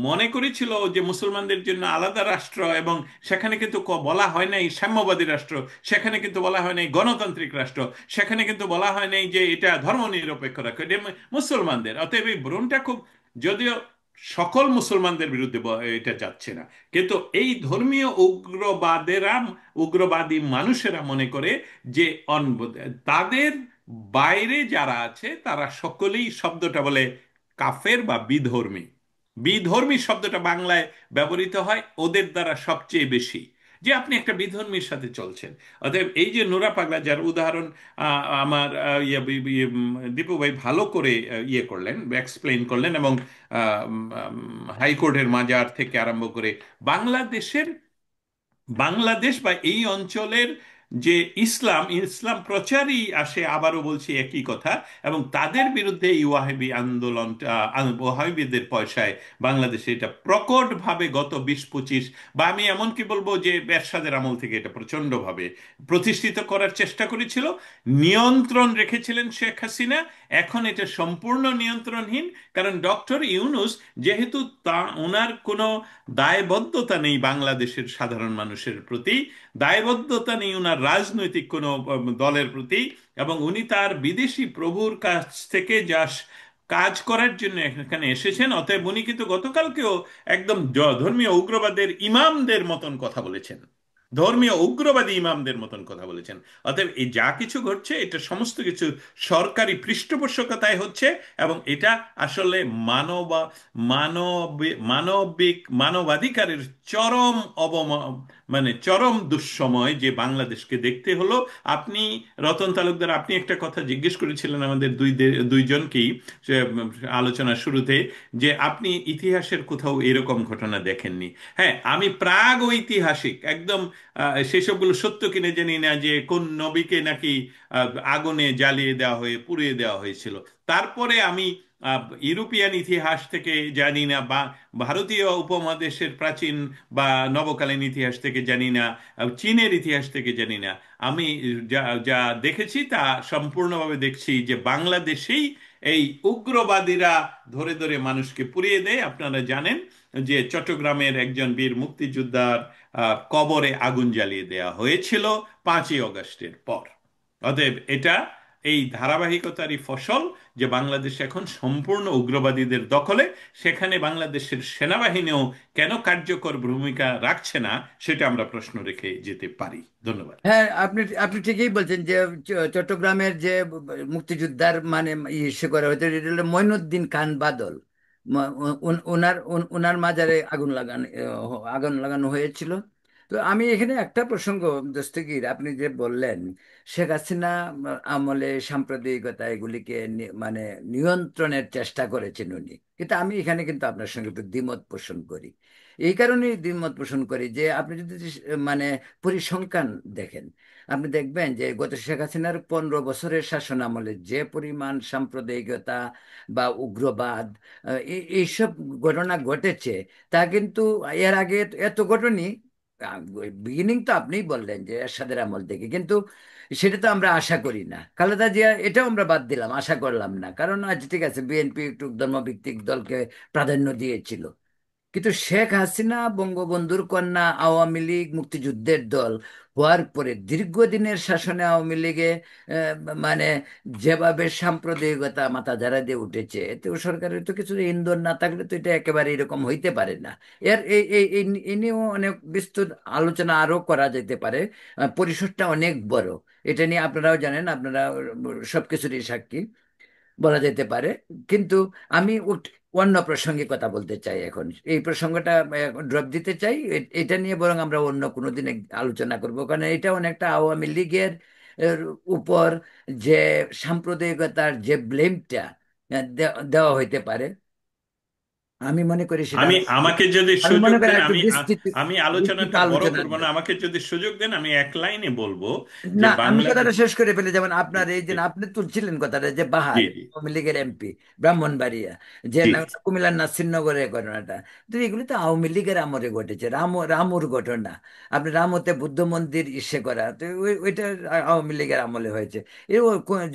মনে করেছিল যে মুসলমানদের জন্য আলাদা রাষ্ট্র, এবং সেখানে কিন্তু বলা হয় নাই সাম্যবাদী রাষ্ট্র, সেখানে কিন্তু বলা হয় নাই গণতান্ত্রিক রাষ্ট্র, সেখানে কিন্তু বলা হয় নাই যে এটা ধর্মনিরপেক্ষ রাষ্ট্র, এটা মুসলমানদের। অতএব এই ভ্রূণটা খুব, যদিও সকল মুসলমানদের বিরুদ্ধে এটা যাচ্ছে না, কিন্তু এই ধর্মীয় উগ্রবাদেরা, উগ্রবাদী মানুষেরা মনে করে যে তাদের বাইরে যারা আছে তারা সকলেই শব্দটা বলে কাফের বা বিধর্মী। বিধর্মী শব্দটা বাংলায় ব্যবহৃত হয় ওদের দ্বারা সবচেয়ে বেশি, যে আপনি একটা বিধর্মীর সাথে চলছেন। অতএব এই যে নোরা পাগলা, যার উদাহরণ আমার দীপু ভাই ভালো করে ইয়ে করলেন, এক্সপ্লেইন করলেন, এবং হাইকোর্টের মাজার থেকে আরম্ভ করে বাংলাদেশের, বাংলাদেশ বা এই অঞ্চলের যে ইসলাম ইসলাম প্রচারই আসে, আবারও বলছি একই কথা, এবং তাদের বিরুদ্ধে এই ওয়াহাবি আন্দোলনটা, ওয়াহাবিদের পয়সায় বাংলাদেশে এটা প্রকটভাবে গত 20-25, বা আমি এমনকি বলবো যে এরশাদের আমল থেকে এটা প্রচণ্ডভাবে প্রতিষ্ঠিত করার চেষ্টা করেছিল। নিয়ন্ত্রণ রেখেছিলেন শেখ হাসিনা। এখন এটা সম্পূর্ণ নিয়ন্ত্রণহীন, কারণ ডক্টর ইউনূস যেহেতু ওনার কোনো দায়বদ্ধতা নেই বাংলাদেশের সাধারণ মানুষের প্রতি, দায়বদ্ধতা নেই ওনার রাজনৈতিক কোনো দলের প্রতি, এবং উনি তার বিদেশি প্রভুর কাছ থেকে যা কাজ করার জন্য এখানে এসেছেন, অতএব উনি কিন্তু গতকালকেও একদম ধর্মীয় উগ্রবাদের ইমামদের মতন কথা বলেছেন, ধর্মীয় উগ্রবাদী ইমামদের মতন কথা বলেছেন। অতএব এই যা কিছু ঘটছে এটা সমস্ত কিছু সরকারি পৃষ্ঠপোষকতায় হচ্ছে, এবং এটা আসলে মানবাধিকারের চরম মানে চরম দুঃসময় যে বাংলাদেশকে দেখতে হলো। আপনি রতন তালুকদার, আপনি একটা কথা জিজ্ঞেস করেছিলেন আমাদের দুইজনকেই যে, আলোচনার শুরুতে, যে আপনি ইতিহাসের কোথাও এরকম ঘটনা দেখেননি। হ্যাঁ, আমি প্রাগ ঐতিহাসিক একদম, সেসবগুলো সত্য কিনা জানি না, যে কোন নবীকে নাকি আগুনে জ্বালিয়ে দেওয়া হয়ে পুড়িয়ে দেওয়া হয়েছিল। তারপরে আমি ইউরোপিয়ান ইতিহাস থেকে জানি না, বা ভারতীয় উপমহাদেশের প্রাচীন বা নবকালীন ইতিহাস থেকে জানি না, চীনের ইতিহাস থেকে জানি না। আমি যা যা দেখেছি তা সম্পূর্ণভাবে দেখছি যে বাংলাদেশেই এই উগ্রবাদীরা ধরে ধরে মানুষকে পুড়িয়ে দেয়। আপনারা জানেন যে চট্টগ্রামের একজন বীর মুক্তিযোদ্ধার কবরে আগুন জ্বালিয়ে দেওয়া হয়েছিল 5ই অগস্টের পর। অতএব এটা এই ধারাবাহিকতারই ফসল, যে বাংলাদেশ এখন সম্পূর্ণ উগ্রবাদীদের দখলে। সেখানে বাংলাদেশের সেনাবাহিনীও কেন কার্যকর ভূমিকা রাখছে না, সেটা আমরা প্রশ্ন রেখে যেতে পারি। ধন্যবাদ। হ্যাঁ, আপনি আপনি ঠিকই বলছেন যে চট্টগ্রামের যে মুক্তিযোদ্ধার মানে ইসে করা হয়েছে, এটা হলো মঈনুদ্দিন খান বাদল। ওনার মাজারে আগুন লাগানো হয়েছিল। তো আমি এখানে একটা প্রসঙ্গ, দস্তগীর, আপনি যে বললেন শেখ হাসিনা আমলে সাম্প্রদায়িকতা এগুলিকে মানে নিয়ন্ত্রণের চেষ্টা করেছেন উনি, কিন্তু আমি এখানে কিন্তু আপনার সঙ্গে একটু দ্বিমত পোষণ করি। এই কারণেই দ্বিমত পোষণ করি যে আপনি যদি মানে পরিসংখ্যান দেখেন, আপনি দেখবেন যে গত শেখ হাসিনার 15 বছরের শাসন আমলে যে পরিমাণ সাম্প্রদায়িকতা বা উগ্রবাদ এইসব ঘটনা ঘটেছে, তা কিন্তু এর আগে এত ঘটনি। বিগিনিং তো আপনিই বললেন যে এরশাদের আমল থেকে, কিন্তু সেটা তো আমরা আশা করি না। খালেদা জিয়া এটাও আমরা বাদ দিলাম, আশা করলাম না, কারণ আজ ঠিক আছে বিএনপি একটু ধর্মভিত্তিক দলকে প্রাধান্য দিয়েছিল। কিন্তু শেখ হাসিনা, বঙ্গবন্ধুর কন্যা, আওয়ামী লীগ, মুক্তিযুদ্ধের দল হওয়ার পরে দীর্ঘদিনের শাসনে আওয়ামী লীগে আহ, মানে যেভাবে সাম্প্রদায়িকতা মাথা ঝাড়া দিয়ে উঠেছে, এতে সরকারের তো কিছু ইন্ধন না থাকলে তো এটা একেবারে এরকম হইতে পারে না। এর এই নিয়েও অনেক বিস্তর আলোচনা আরো করা যেতে পারে। পরিসরটা অনেক বড়। এটা নিয়ে আপনারাও জানেন, আপনারা সবকিছুরই সাক্ষী, বলা যেতে পারে। কিন্তু আমি অন্য প্রসঙ্গে কথা বলতে চাই এখন। এই প্রসঙ্গটা ড্রপ দিতে চাই। এটা নিয়ে বরং আমরা অন্য কোনো দিন আলোচনা করব, কারণ এটা অনেকটা আওয়ামী লীগের এর উপর যে সাম্প্রদায়িকতার যে ব্লেমটা দেওয়া হইতে পারে, আমি মনে করি সেটা আমাকে যদি আমি মনে সুযোগ করি দেন, একটু আমি বিস্তৃত আলোচনাটা বড় আলোচনা। করব না। আমাকে যদি সুযোগ দেন আমি এক লাইনে বলবো যে না, আমি বাংলাদেশ। কথাটা শেষ করে ফেলি। যেমন আপনার এই যে জি আপনি তুলছিলেন কথাটা যে জি বাহার জি আওয়ামী লীগের এমপি, ব্রাহ্মণবাড়িয়া, যে জি কুমিল্লার নাসিরনগরের ঘটনাটা, তো এগুলি তো আওয়ামী লীগের আমলে ঘটেছে। রামুর ঘটনা, আপনি রামতে বুদ্ধ মন্দির ইসে করা, তো ওইটা আওয়ামী লীগের আমলে হয়েছে।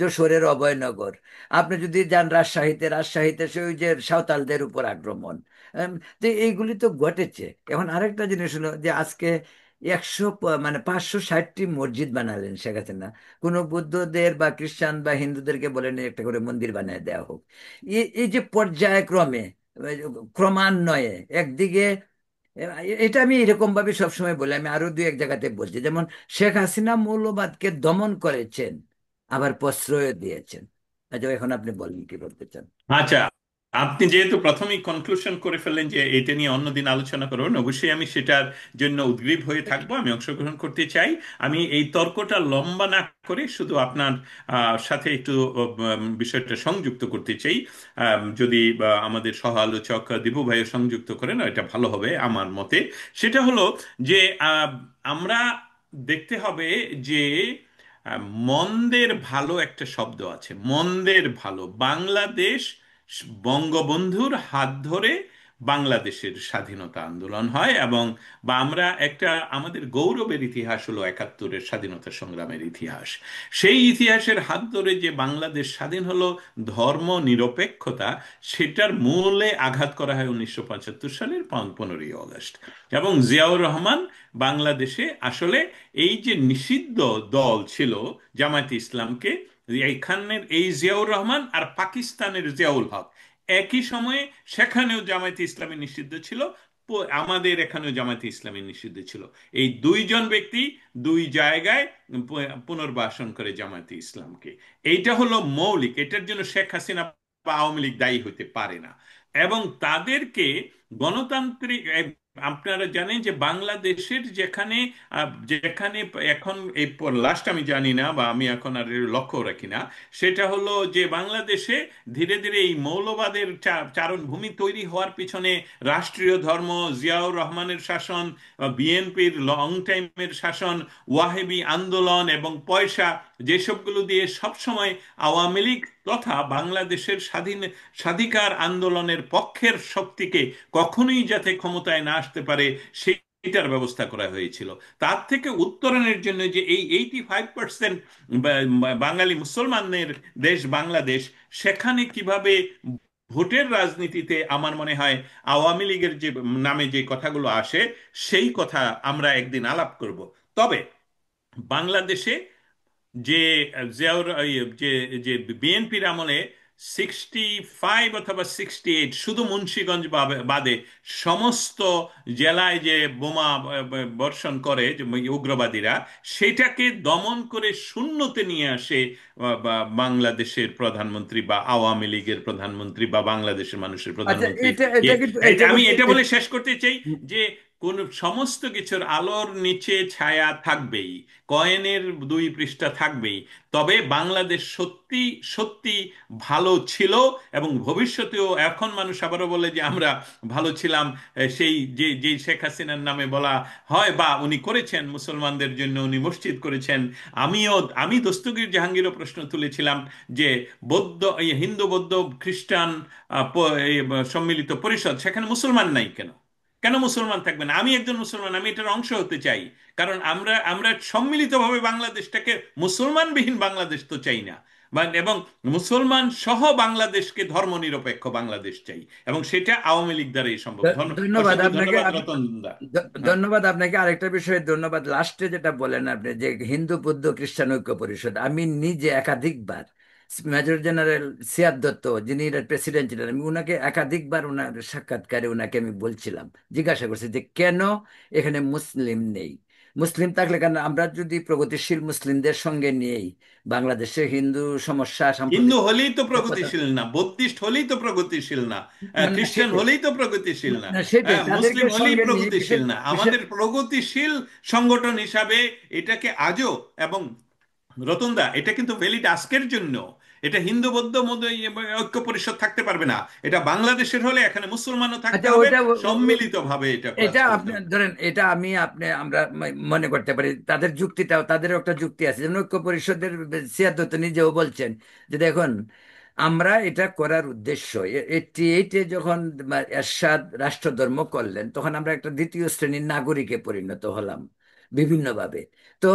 যশোরের অভয়নগর, আপনি যদি যান রাজশাহীতে সে ওই যে সাঁওতালদের উপর আক্রমণ, তো এইগুলি তো ঘটেছে। এখন আরেকটা জিনিস হলো যে আজকে 560টি মসজিদ বানালেন শেখ হাসিনা। কোনো বুদ্ধদের বা খ্রিস্টান বা হিন্দুদেরকে বলেন একটা করে মন্দির বানিয়ে দেওয়া হোক। এই যে পর্যায়ক্রমে, ক্রমান্বয়ে একদিকে, এটা আমি এরকম ভাবে সবসময় বলি, আমি আরো দুই এক জায়গাতে বলছি, যেমন শেখ হাসিনা মৌলবাদকে দমন করেছেন, আবার প্রশ্রয় দিয়েছেন। আচ্ছা, এখন আপনি বলেন কি বলতে চান। আচ্ছা, আপনি যেহেতু প্রথমেই কনক্লুশন করে ফেললেন যে এটা নিয়ে অন্যদিন আলোচনা করবেন, অবশ্যই আমি সেটার জন্য উদ্গ্রীব হয়ে থাকবো, আমি অংশগ্রহণ করতে চাই। আমি এই তর্কটা লম্বা না করে শুধু আপনার সাথে একটু বিষয়টা সংযুক্ত করতে চাই। যদি আমাদের সহ আলোচক দীপু ভাইও সংযুক্ত করেন এটা ভালো হবে আমার মতে। সেটা হলো যে আমরা দেখতে হবে যে মন্দের ভালো একটা শব্দ আছে, মন্দের ভালো। বাংলাদেশ বঙ্গবন্ধুর হাত ধরে বাংলাদেশের স্বাধীনতা আন্দোলন হয়, এবং বা আমরা একটা, আমাদের গৌরবের ইতিহাস হলো একাত্তরের স্বাধীনতা সংগ্রামের ইতিহাস। সেই ইতিহাসের হাত ধরে যে বাংলাদেশ স্বাধীন হলো, ধর্ম নিরপেক্ষতা, সেটার মূলে আঘাত করা হয় 1975 সালের 15ই আগস্ট। এবং জিয়াউর রহমান বাংলাদেশে আসলে এই যে নিষিদ্ধ দল ছিল জামায়াতে ইসলামকে, এইখানের এই জিয়াউর রহমান আর পাকিস্তানের জিয়াউল হক একই সময়ে, সেখানেও জামায়াতে ইসলামী নিষিদ্ধ ছিল, আমাদের এখানেও জামায়াতে ইসলামী নিষিদ্ধ ছিল। এই দুইজন ব্যক্তি দুই জায়গায় পুনর্বাসন করে জামায়াতে ইসলামকে। এইটা হলো মৌলিক, এটার জন্য শেখ হাসিনা বা আওয়ামী লীগ দায়ী হতে পারে না। এবং তাদেরকে গণতান্ত্রিক আপনারা জানেন যে বাংলাদেশের যেখানে যেখানে এখন এই লাস্ট আমি জানি না, বা আমি এখন আর এর লক্ষ্য রাখি না, সেটা হলো যে বাংলাদেশে ধীরে ধীরে এই মৌলবাদের চারণভূমি তৈরি হওয়ার পিছনে রাষ্ট্রীয় ধর্ম, জিয়াউর রহমানের শাসন, বিএনপির লং টাইমের শাসন, ওয়াহেবি আন্দোলন এবং পয়সা, যেসবগুলো দিয়ে সবসময় আওয়ামী লীগ তথা বাংলাদেশের স্বাধিকার আন্দোলনের পক্ষের শক্তিকে কখনোই যাতে ক্ষমতায় না আসতে পারে সেইটার ব্যবস্থা করা হয়েছিল। তার থেকে উত্তরণের জন্য যে এই 85% বাঙালি মুসলমানের দেশ বাংলাদেশ, সেখানে কিভাবে ভোটের রাজনীতিতে আমার মনে হয় আওয়ামী লীগের যে নামে যে কথাগুলো আসে, সেই কথা আমরা একদিন আলাপ করব। তবে বাংলাদেশে যে জিয়াউর যে যে বিএনপির আমলে 65 অথবা 68, শুধু মুন্সিগঞ্জ বাদে সমস্ত জেলায় যে বোমা বর্ষণ করে যে উগ্রবাদীরা, সেটাকে দমন করে শূন্যতে নিয়ে আসে বাংলাদেশের প্রধানমন্ত্রী বা আওয়ামী লীগের প্রধানমন্ত্রী বা বাংলাদেশের মানুষের আচ্ছা, প্রধানমন্ত্রী। এটা এটা কিন্তু এটা আমি কিন্তু এটা বলে শেষ করতে চাই যে কোন সমস্ত কিছুর আলোর নিচে ছায়া থাকবেই, কয়েনের দুই পৃষ্ঠা থাকবেই। তবে বাংলাদেশ সত্যি সত্যি ভালো ছিল, এবং ভবিষ্যতেও। এখন মানুষ আবারও বলে যে আমরা ভালো ছিলাম, সেই যে যে শেখ হাসিনার নামে বলা হয়, বা উনি করেছেন মুসলমানদের জন্য, উনি মসজিদ করেছেন। আমি দস্তগীর জাহাঙ্গীরও প্রশ্ন তুলেছিলাম যে এই হিন্দু বৌদ্ধ খ্রিস্টান এই সম্মিলিত পরিষদ, সেখানে মুসলমান নাই কেন? কেন মুসলমান থাকবে না? আমি একজন মুসলমান, আমি এটার অংশ হতে চাই। কারণ আমরা আমরা সম্মিলিতভাবে বাংলাদেশটাকে, মুসলমানবিহীন বাংলাদেশ তো চাই না। এবং মুসলমান সহ বাংলাদেশকে ধর্মনিরপেক্ষ বাংলাদেশ চাই, এবং সেটা আওয়ামী লীগ দ্বারাই সম্ভব। ধন্যবাদ অসংখ্য আপনাকে। ধন্যবাদ রতন দা। হ্যাঁ, ধন্যবাদ আপনাকে। আরেকটা বিষয়ে ধন্যবাদ, লাস্টে যেটা বলেন আপনি যে হিন্দু বৌদ্ধ খ্রিস্টান ঐক্য পরিষদ, আমি নিজে একাধিকবার মেজর জেনারেল সিয়াদ দত্ত, যিনি এর প্রেসিডেন্ট ছিলেন, আমি উনাকে একাধিকবার ওনার সাক্ষাৎকারে ওনাকে আমি বলছিলাম, জিজ্ঞাসা করছি যে কেন এখানে মুসলিম নেই। মুসলিম থাকলে কেন, আমরা যদি প্রগতিশীল মুসলিমদের সঙ্গে নিয়েই বাংলাদেশে হিন্দু সমস্যা হিন্দু সাম্প্রতিক হলেই তো কথা, প্রগতিশীল না, বৌদ্ধিস্ট হলেই তো প্রগতিশীল না, না খ্রিস্টান সেটাই, হলেই তো প্রগতিশীল না, না সেটাই তাদেরকে মুসলিম হলেই সঙ্গে নিয়ে প্রগতিশীল বিশেষ না। বিশেষ আমাদের প্রগতিশীল সংগঠন হিসাবে এটাকে আজও, এবং রতনদা, এটা কিন্তু ভ্যালিড আজকের জন্য। এটা হিন্দু বৌদ্ধ ঐক্য পরিষদ থাকতে পারবে না। এটা বাংলাদেশের হলে এখানে মুসলমানও থাকতে আচ্ছা হবে, ওইটা সম্মিলিতভাবে এটা কাজ এটা করতে আপনি হবে। ধরেন, এটা আমি আপনি আমরা মনে করতে পারি তাদের যুক্তিটাও, তাদেরও একটা যুক্তি আছে। যেমন ঐক্য পরিষদের সিয়াদত নিজেও বলছেন যে দেখুন, আমরা এটা করার উদ্দেশ্য 88-এ যখন এরশাদ রাষ্ট্রধর্ম করলেন, তখন আমরা একটা দ্বিতীয় শ্রেণীর নাগরিকে পরিণত হলাম বিভিন্নভাবে। তো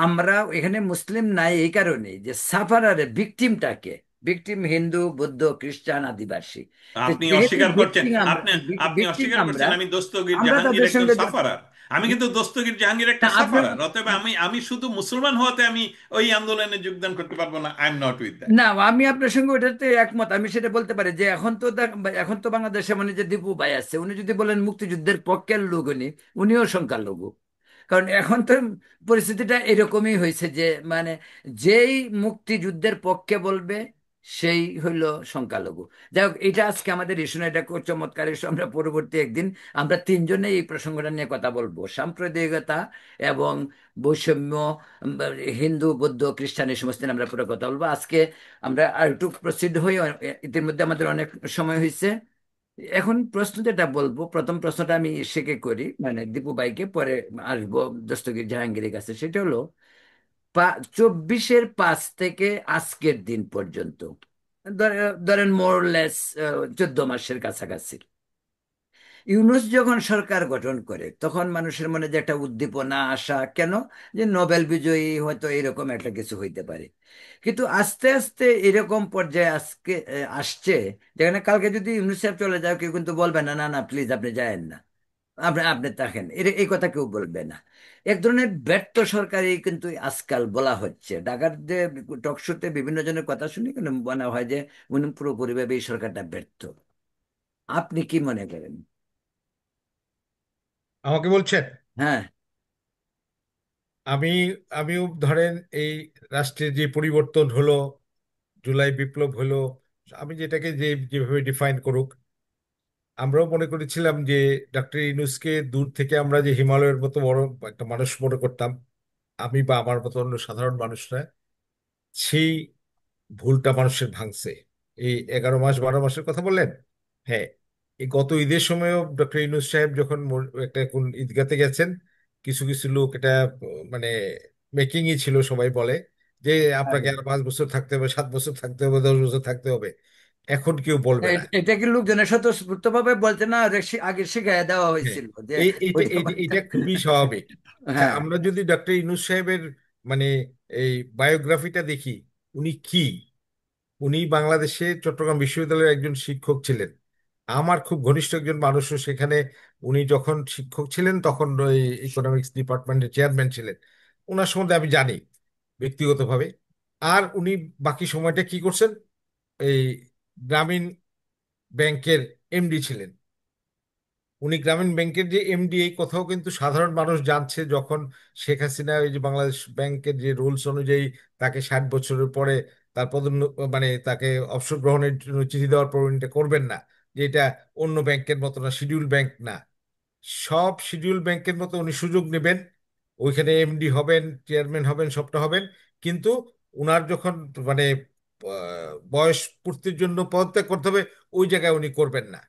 আমরা এখানে মুসলিম নাই এই কারণে যে সাফারারে ভিকটিমটাকে, ভিকটিম হিন্দু বৌদ্ধ খ্রিস্টান আদিবাসী। তো আপনি যেহেতু অস্বীকার করছেন, ভিকটিম আমরা, আপনি আপনি ভিকটিম অস্বীকার আমরা করছেন আমি দস্তগীর আমরা জাহাঙ্গীর তাদের একজন সঙ্গে সাফারার। আমি কিন্তু দস্তগীর জাহাঙ্গীর না একটা আপনি সাফারার, অতএব আমি আমি শুধু মুসলমান হওয়াতে আমি ওই আন্দোলনে যোগদান করতে পারবো না। I am not with that. না, আমি আপনার সঙ্গে ওটাতে একমত। আমি সেটা বলতে পারি যে এখন তো এখন তো বাংলাদেশে মানে যে দীপু ভাই আছে, উনি যদি বলেন মুক্তিযুদ্ধের পক্ষের লোক, উনিও সংখ্যালঘু। কারণ এখন তো পরিস্থিতিটা এরকমই হয়েছে যে মানে যেই মুক্তিযুদ্ধের পক্ষে বলবে সেই হইল সংখ্যালঘু। যাই হোক, এটা আজকে আমাদের ইস্যু না, এটা খুব চমৎকার ইস্যু। আমরা পরবর্তী একদিন আমরা তিনজনে এই প্রসঙ্গটা নিয়ে কথা বলবো, সাম্প্রদায়িকতা এবং বৈষম্য, উম, হিন্দু বৌদ্ধ খ্রিস্টান এই সমস্ত নিয়ে আমরা পুরো কথা বলবো আজকে। আমরা আর একটু প্রসিদ্ধ হই, ইতিমধ্যে আমাদের অনেক সময় হয়েছে। এখন প্রশ্ন যেটা বলবো, প্রথম প্রশ্নটা আমি শেখে করি, মানে দীপু ভাইকে, পরে আসবো দস্তগীর জাহাঙ্গীরের কাছে। সেটা হলো 24-এর 5 থেকে আজকের দিন পর্যন্ত, ধরেন মোরলেস 14 মাসের কাছাকাছি, ইউনূস যখন সরকার গঠন করে তখন মানুষের মনে যে একটা উদ্দীপনা আসা, কেন, যে নোবেল বিজয়ী হয়তো এরকম একটা কিছু হইতে পারে। কিন্তু আস্তে আস্তে এরকম পর্যায়ে আজকে আসছে, যেখানে কালকে যদি ইউনূস সাহেব চলে যায় কেউ কিন্তু বলবে না, না না প্লিজ আপনি যায়েন না, আপনি আপনি থাকেন, এই কথা কেউ বলবে না। এক ধরনের ব্যর্থ সরকারই কিন্তু আজকাল বলা হচ্ছে। ঢাকার যে টকশোতে বিভিন্ন জনের কথা শুনি, কিন্তু মনে হয় যে উনি পুরোপুরিভাবে এই সরকারটা ব্যর্থ। আপনি কি মনে করেন? আমাকে বলছেন? হ্যাঁ। আমি আমিও ধরেন এই রাষ্ট্রের যে পরিবর্তন হলো, জুলাই বিপ্লব হলো, আমি যেটাকে যেভাবে ডিফাইন করুক, আমরাও মনে করেছিলাম যে ডক্টর ইউনূসকে দূর থেকে আমরা যে হিমালয়ের মতো বড় একটা মানুষ মনে করতাম, আমি বা আমার মতো অন্য সাধারণ মানুষরা, সেই ভুলটা মানুষের ভাঙছে। এই 11 মাস 12 মাসের কথা বললেন, হ্যাঁ, এই গত ঈদের সময়ও ডক্টর ইউনূস সাহেব যখন একটা কোন ঈদগাতে গেছেন, কিছু কিছু লোক এটা মানে মেকিংই ছিল, সবাই বলে যে আপনাকে আর 5 বছর থাকতে হবে, 7 বছর থাকতে হবে, 10 বছর থাকতে হবে। এখন কেউ বলবে না। এটা কি লোকজনের স্বতঃস্ফূর্ত ভাবে বলছে, না আগে শিখাই দেওয়া হ্যাঁ, হয়েছিল যে এইটা হইতে এইটা পারত? এইটা খুবই স্বাভাবিক। আচ্ছা, হ্যাঁ। আমরা যদি ডক্টর ইউনূস সাহেবের মানে এই বায়োগ্রাফিটা দেখি, উনি কি, উনি বাংলাদেশে চট্টগ্রাম বিশ্ববিদ্যালয়ের একজন শিক্ষক ছিলেন। আমার খুব ঘনিষ্ঠ একজন মানুষও সেখানে, উনি যখন শিক্ষক ছিলেন তখন ওই ইকোনমিক্স ডিপার্টমেন্টের চেয়ারম্যান ছিলেন। ওনার সম্বন্ধে আমি জানি ব্যক্তিগতভাবে। আর উনি বাকি সময়টা কি করছেন, এই গ্রামীণ ব্যাংকের এমডি ছিলেন। উনি গ্রামীণ ব্যাংকের যে এমডি, এই কথাও কিন্তু সাধারণ মানুষ জানছে। যখন শেখ হাসিনা ওই যে বাংলাদেশ ব্যাংকের যে রুলস অনুযায়ী তাকে 60 বছরের পরে তার মানে তাকে অবসর গ্রহণের জন্য চিঠি দেওয়ার পর উনি এটা করবেন না, যে এটা অন্য ব্যাংকের মতো না, শিডিউল ব্যাংক না। সব শিডিউল ব্যাংকের মতো উনি সুযোগ নেবেন, ওইখানে এমডি হবেন, চেয়ারম্যান হবেন, সবটা হবেন। কিন্তু উনার যখন মানে বয়স পূর্তির জন্য পদত্যাগ করতে হবে, ওই জায়গায় উনি করবেন না।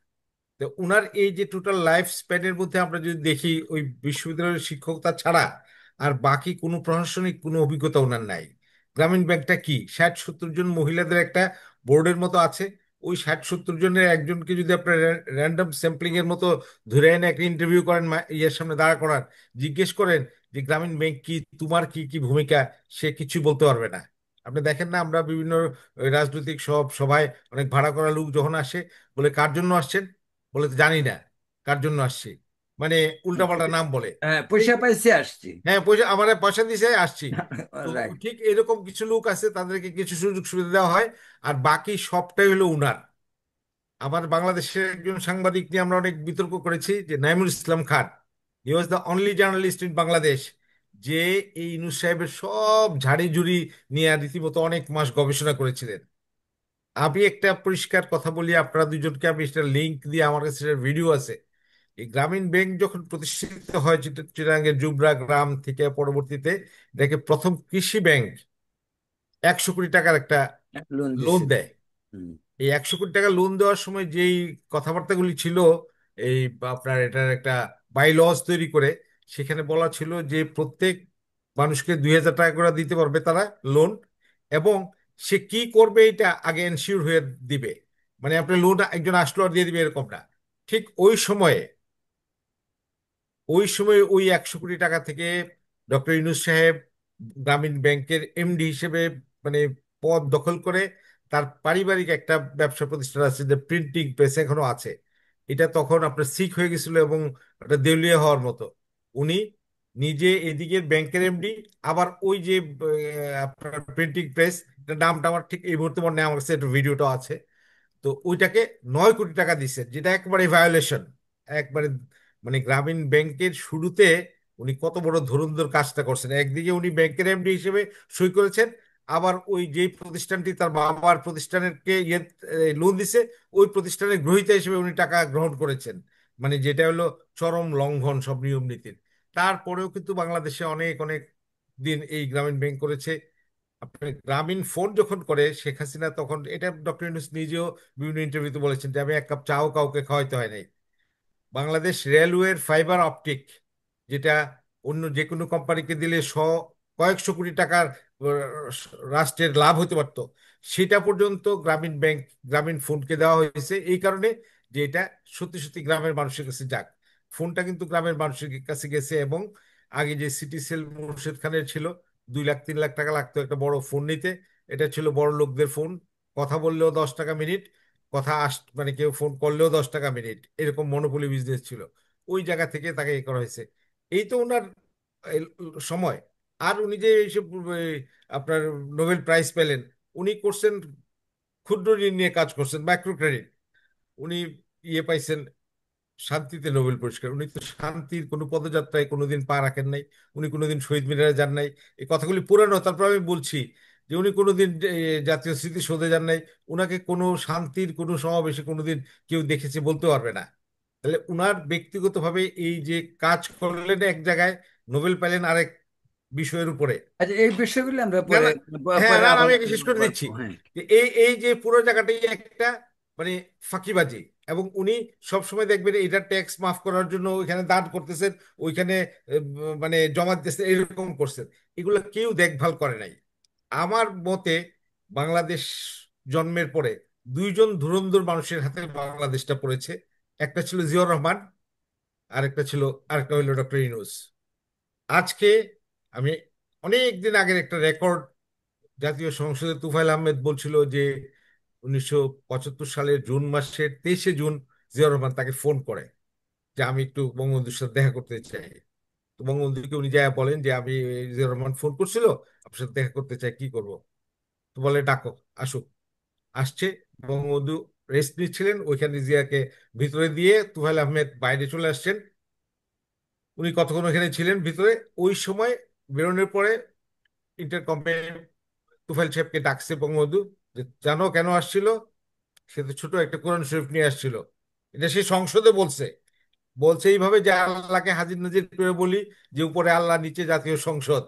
তো উনার এই যে টোটাল লাইফ স্প্যানের মধ্যে আমরা যদি দেখি, ওই বিশ্ববিদ্যালয়ের শিক্ষকতা ছাড়া আর বাকি কোনো প্রশাসনিক কোনো অভিজ্ঞতা ওনার নাই। গ্রামীণ ব্যাংকটা কি, 60-70 জন মহিলাদের একটা বোর্ডের মতো আছে। ওই 60-70 জনের একজনকে যদি আপনার র্যান্ডম স্যাম্পলিং এর মতো ধরে এনে একটা ইন্টারভিউ করেন, ইয়ের সামনে দাঁড়া করান, জিজ্ঞেস করেন যে গ্রামীণ ব্যাংক কি, তোমার কি কি ভূমিকা, সে কিছু বলতে পারবে না। আপনি দেখেন না, আমরা বিভিন্ন রাজনৈতিক সব সভায় অনেক ভাড়া করা লোক যখন আসে, বলে কার জন্য আসছেন, বলে তো জানি না কার জন্য আসছি, মানে উল্টাপাল্টা নাম বলে। হ্যাঁ, এই পয়সা পাইছে আসছি। হ্যাঁ, পয়সা আমার পয়সা দিছে আসছি। তো রাইট। ঠিক এরকম কিছু লোক আছে, তাদেরকে কিছু সুযোগ সুবিধা দেওয়া হয়, আর বাকি সবটাই হলো উনার। আবার বাংলাদেশের একজন সাংবাদিক নিয়ে আমরা অনেক বিতর্ক করেছি, যে Naimul Islam Khan, he was the only journalist in Bangladesh, যে এই ইউনূস সাহেবের সব ঝাড়ি ঝুড়ি নিয়ে রীতিমতো অনেক মাস গবেষণা করেছিলেন। আমি একটা পরিষ্কার কথা বলি, আপনারা দুজনকে আমি সেটা লিংক দিয়ে, আমার কাছে সেটার ভিডিও আছে। এই গ্রামীণ ব্যাংক যখন প্রতিষ্ঠিত হয় চিটাগাঙ্গের জুবরা গ্রাম থেকে, পরবর্তীতে এটাকে প্রথম কৃষি ব্যাংক, 100 কোটি টাকার একটা লোন লোন দিছে। দেয়। হুম। এই 100 কোটি টাকা লোন দেওয়ার সময় যেই কথাবার্তাগুলি ছিল, এই আপনার এটার একটা বাইলজ তৈরি করে, সেখানে বলা ছিল যে প্রত্যেক মানুষকে 2,000 টাকা করে দিতে পারবে তারা লোন, এবং সে কি করবে এটা আগে এনশিওর হয়ে দিবে। মানে আপনি লোন একজন আসলো আর দিয়ে দিবে এরকম না। ঠিক ওই সময় ওই 100 কোটি টাকা থেকে ডক্টর ইউনূস সাহেব গ্রামীণ ব্যাংকের এমডি হিসেবে মানে পদ দখল করে, তার পারিবারিক একটা ব্যবসা প্রতিষ্ঠান আছে, যে প্রিন্টিং প্রেস এখনো আছে। এটা তখন আপনার সিক হয়ে গেছিল এবং এটা দেউলিয়া হওয়ার মতো। উনি নিজে এদিকে ব্যাংকের এমডি, আবার ওই যে আপনার প্রিন্টিং প্রেস, নামটা আমার ঠিক এই মুহূর্তে মনে নেই, আমার কাছে একটা ভিডিওটা আছে। তো ওইটাকে 9 কোটি টাকা দিচ্ছেন, যেটা একবারে ভায়োলেশন, একবারে। মানে গ্রামীণ ব্যাংকের শুরুতে উনি কত বড় ধুরন্ধর কাজটা করছেন। একদিকে উনি ব্যাংকের এমডি হিসেবে সই করেছেন, আবার ওই যে প্রতিষ্ঠানটি তার বাবার প্রতিষ্ঠানকে লোন দিছে, ওই প্রতিষ্ঠানের গ্রহীতা হিসেবে উনি টাকা গ্রহণ করেছেন। মানে যেটা হলো চরম লঙ্ঘন সব নিয়ম নীতির। তারপরেও কিন্তু বাংলাদেশে অনেক অনেক দিন এই গ্রামীণ ব্যাংক করেছে। আপনি গ্রামীণ ফোন যখন করে শেখ হাসিনা, তখন এটা ডক্টর ইউনূস নিজেও বিভিন্ন ইন্টারভিউতে বলেছেন যে আমি এক কাপ চাও কাউকে খাওয়াইতে হয় নাই। বাংলাদেশ রেলওয়ের ফাইবার অপটিক, যেটা অন্য যে কোনো কোম্পানিকে দিলে কয়েকশো কোটি টাকার রাষ্ট্রের লাভ হতে পারত, সেটা পর্যন্ত গ্রামীণ ব্যাংক, গ্রামীণ ফোনকে দেওয়া হয়েছে এই কারণে যে এটা সত্যি সত্যি গ্রামের মানুষের কাছে যাক। ফোনটা কিন্তু গ্রামের মানুষের কাছে গেছে। এবং আগে যে সিটি সেল মুর্শেদ খানের ছিল, 2 লাখ 3 লাখ টাকা লাগতো একটা বড় ফোন নিতে। এটা ছিল বড় লোকদের ফোন, কথা বললেও 10 টাকা মিনিট, মানে কেউ ফোন করলেও 10 টাকা মিনিট, এরকম মনোপলি বিজনেস ছিল। ওই জায়গা থেকে তাকে করা হয়েছে। এই তো ওনার এই সময়। আর উনি যে এইসব আপনার নোবেল প্রাইজ পেলেন, উনি করছেন ক্ষুদ্র ঋণ নিয়ে কাজ করছেন, মাইক্রো ক্রেডিট। উনি ইয়ে পাইছেন শান্তিতে নোবেল পুরস্কার। উনি তো শান্তির কোনো পদযাত্রায় কোনোদিন পা রাখেন নাই, উনি কোনোদিন শহীদ মিনারে যান নাই। এই কথাগুলি পুরানো, তারপর আমি বলছি যে উনি কোনোদিন জাতীয় স্মৃতিসৌধে যান নাই। উনাকে কোনো শান্তির কোনো সমাবেশে কোনোদিন কেউ দেখেছে বলতে পারবে না। তাহলে উনার ব্যক্তিগতভাবে এই যে কাজ করলেন এক জায়গায়, নোবেল পেলেন আরেক বিষয়ের উপরে। আচ্ছা, এই বিষয়গুলো আমরা না পরে না, হ্যাঁ পরে না না, আবার আমি একে শেষ করে দিচ্ছি। বলবো। হ্যাঁ। যে এই এই যে পুরো জায়গাটাই একটা মানে ফাঁকিবাজি। এবং উনি সব সময় দেখবেন এটা ট্যাক্স মাফ করার জন্য ওইখানে দান করতেছেন, ওইখানে মানে জমা দিতেছেন, এরকম করছেন। এগুলো কেউ দেখভাল করে নাই। আমার মতে বাংলাদেশ জন্মের পরে দুইজন ধুরন্ধর মানুষের হাতে বাংলাদেশটা পড়েছে। একটা ছিল জিয়াউর রহমান, আরেকটা হইল ডক্টর ইউনূস। আজকে আমি অনেক দিন আগের একটা রেকর্ড, জাতীয় সংসদে তুফাইল আহমেদ বলছিল যে 1975 সালের জুন মাসের 23শে জুন জিয়াউর রহমান তাকে ফোন করে যে আমি একটু বঙ্গবন্ধুর সাথে দেখা করতে চাই। তো বঙ্গবন্ধুকে উনি যা বলেন যে আমি, জিয়াউর রহমান ফোন করছিল, আপনার সাথে দেখা করতে চাই, কি করব? তো বলে ডাকো, আসুক। আসছে। বঙ্গবন্ধু রেস্ট নিচ্ছিলেন ওইখানে, জিয়াকে ভিতরে দিয়ে তুফাইল আহমেদ বাইরে চলে আসছেন। উনি কতক্ষণ ওখানে ছিলেন ভিতরে। ওই সময় বেরোনোর পরে ইন্টারকমে তুফাইল সাহেবকে ডাকছে বঙ্গবন্ধু, যে জানো কেন আসছিল? সে তো ছোট একটা কোরআন শরীফ নিয়ে আসছিল। এটা সে সংসদে বলছে। বলছে এইভাবে যে আল্লাহকে হাজির নাজির করে বলি যে উপরে আল্লাহ নিচে জাতীয় সংসদ।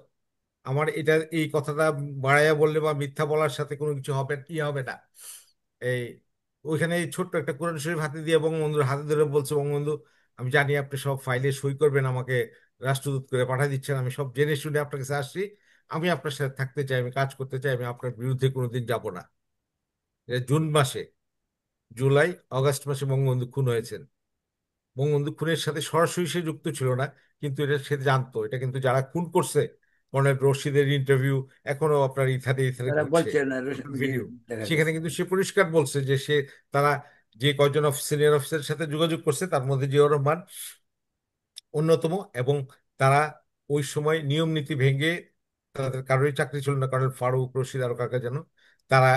আমার এটা, এই কথাটা বাড়াইয়া বললে বা মিথ্যা বলার সাথে কোনো কিছু হবে কি হবে না। এই ওইখানে এই ছোট্ট একটা কোরআন শরীফ হাতে দিয়ে বঙ্গবন্ধুর হাতে ধরে বলছে, বঙ্গবন্ধু আমি জানি আপনি সব ফাইলে সই করবেন, আমাকে রাষ্ট্রদূত করে পাঠিয়ে দিচ্ছেন, আমি সব জেনে শুনে আপনার কাছে আসছি। আমি আপনার সাথে থাকতে চাই, আমি কাজ করতে চাই, আমি আপনার বিরুদ্ধে কোনোদিন যাব না। এটা জুন মাসে। জুলাই আগস্ট মাসে বঙ্গবন্ধু খুন হয়েছেন। বঙ্গবন্ধু খুনের সাথে সরাসরি সে যুক্ত ছিল না, কিন্তু এটা সে জানতো। এটা কিন্তু যারা খুন করছে, কর্নেল রশিদের ইন্টারভিউ এখনো আপনার ইথাতে ইথাতে তারা ঘুরছে বলছেন আর যে ভিডিও। দেখা সেখানে গেছে। কিন্তু সে পরিষ্কার বলছে যে তারা যে কয়জন সিনিয়র অফিসারের সাথে যোগাযোগ করছে তার মধ্যে জিয়াউর রহমান অন্যতম। এবং তারা ওই সময় নিয়ম নীতি ভেঙে, তাদের কারোরই চাকরি ছিল না, কর্নেল ফারুক, রশিদ আর কাকা যেন, তারা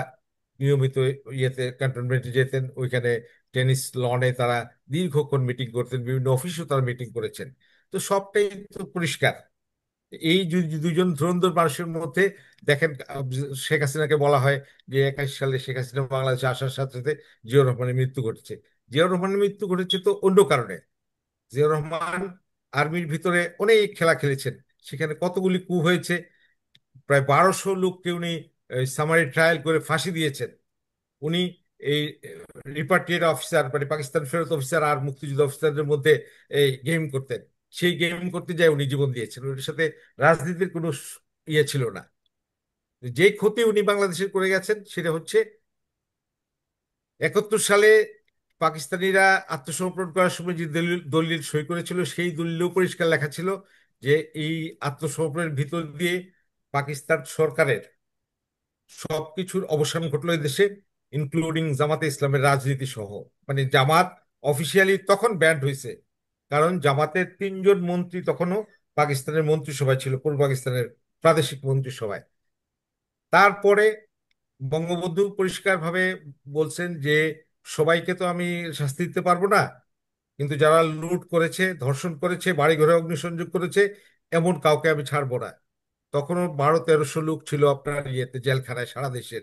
নিয়মিত ইয়েতে ক্যান্টনমেন্টে যেতেন। ওইখানে টেনিস লনে তারা দীর্ঘক্ষণ মিটিং করতেন, বিভিন্ন অফিসেও তারা মিটিং করেছেন। তো সবটাই তো পরিষ্কার। এই দুইজন ধুরন্ধর মানুষের মধ্যে দেখেন, শেখ হাসিনাকে বলা হয় যে 81 সালে শেখ হাসিনা বাংলাদেশে আসার সাথে সাথে জিয়াউর রহমানের মৃত্যু ঘটেছে। জিয়াউর রহমানের মৃত্যু ঘটেছে তো অন্য কারণে। জিয়াউর রহমান আর্মির ভিতরে অনেক খেলা খেলেছেন, সেখানে কতগুলি কু হয়েছে। প্রায় 1200 লোককে উনি সামারি ট্রায়াল করে ফাঁসি দিয়েছেন। উনি এই রিপাট্রিয়েট অফিসার মানে পাকিস্তান ফেরত অফিসার আর মুক্তিযুদ্ধ অফিসারদের মধ্যে এই গেম করতেন। সেই গেম করতে যায় উনি জীবন দিয়েছেন। ওর সাথে রাজনীতির কোনো ইয়ে ছিল না। যে ক্ষতি উনি বাংলাদেশের করে গেছেন সেটা হচ্ছে 71 সালে পাকিস্তানিরা আত্মসমর্পণ করার সময় যে দলিল দলিল সই করেছিল, সেই দলিলেও পরিষ্কার লেখা ছিল যে এই আত্মসমর্পণের ভিতর দিয়ে পাকিস্তান সরকারের সবকিছুর অবসান ঘটলো এই দেশে, ইনক্লুডিং জামাতে ইসলামের রাজনীতি সহ। মানে জামাত অফিসিয়ালি তখন ব্যান্ড হয়েছে, কারণ জামাতের 3জন মন্ত্রী তখনও পাকিস্তানের মন্ত্রিসভায় ছিল, পূর্ব পাকিস্তানের প্রাদেশিক মন্ত্রিসভায়। তারপরে বঙ্গবন্ধু পরিষ্কারভাবে বলছেন যে সবাইকে তো আমি শাস্তি দিতে পারবো না, কিন্তু যারা লুট করেছে, ধর্ষণ করেছে, বাড়ি ঘরে অগ্নিসংযোগ করেছে, এমন কাউকে আমি ছাড়বো না। তখনও 1200-1300 লোক ছিল আপনার ইয়েতে জেলখানায় সারা দেশের।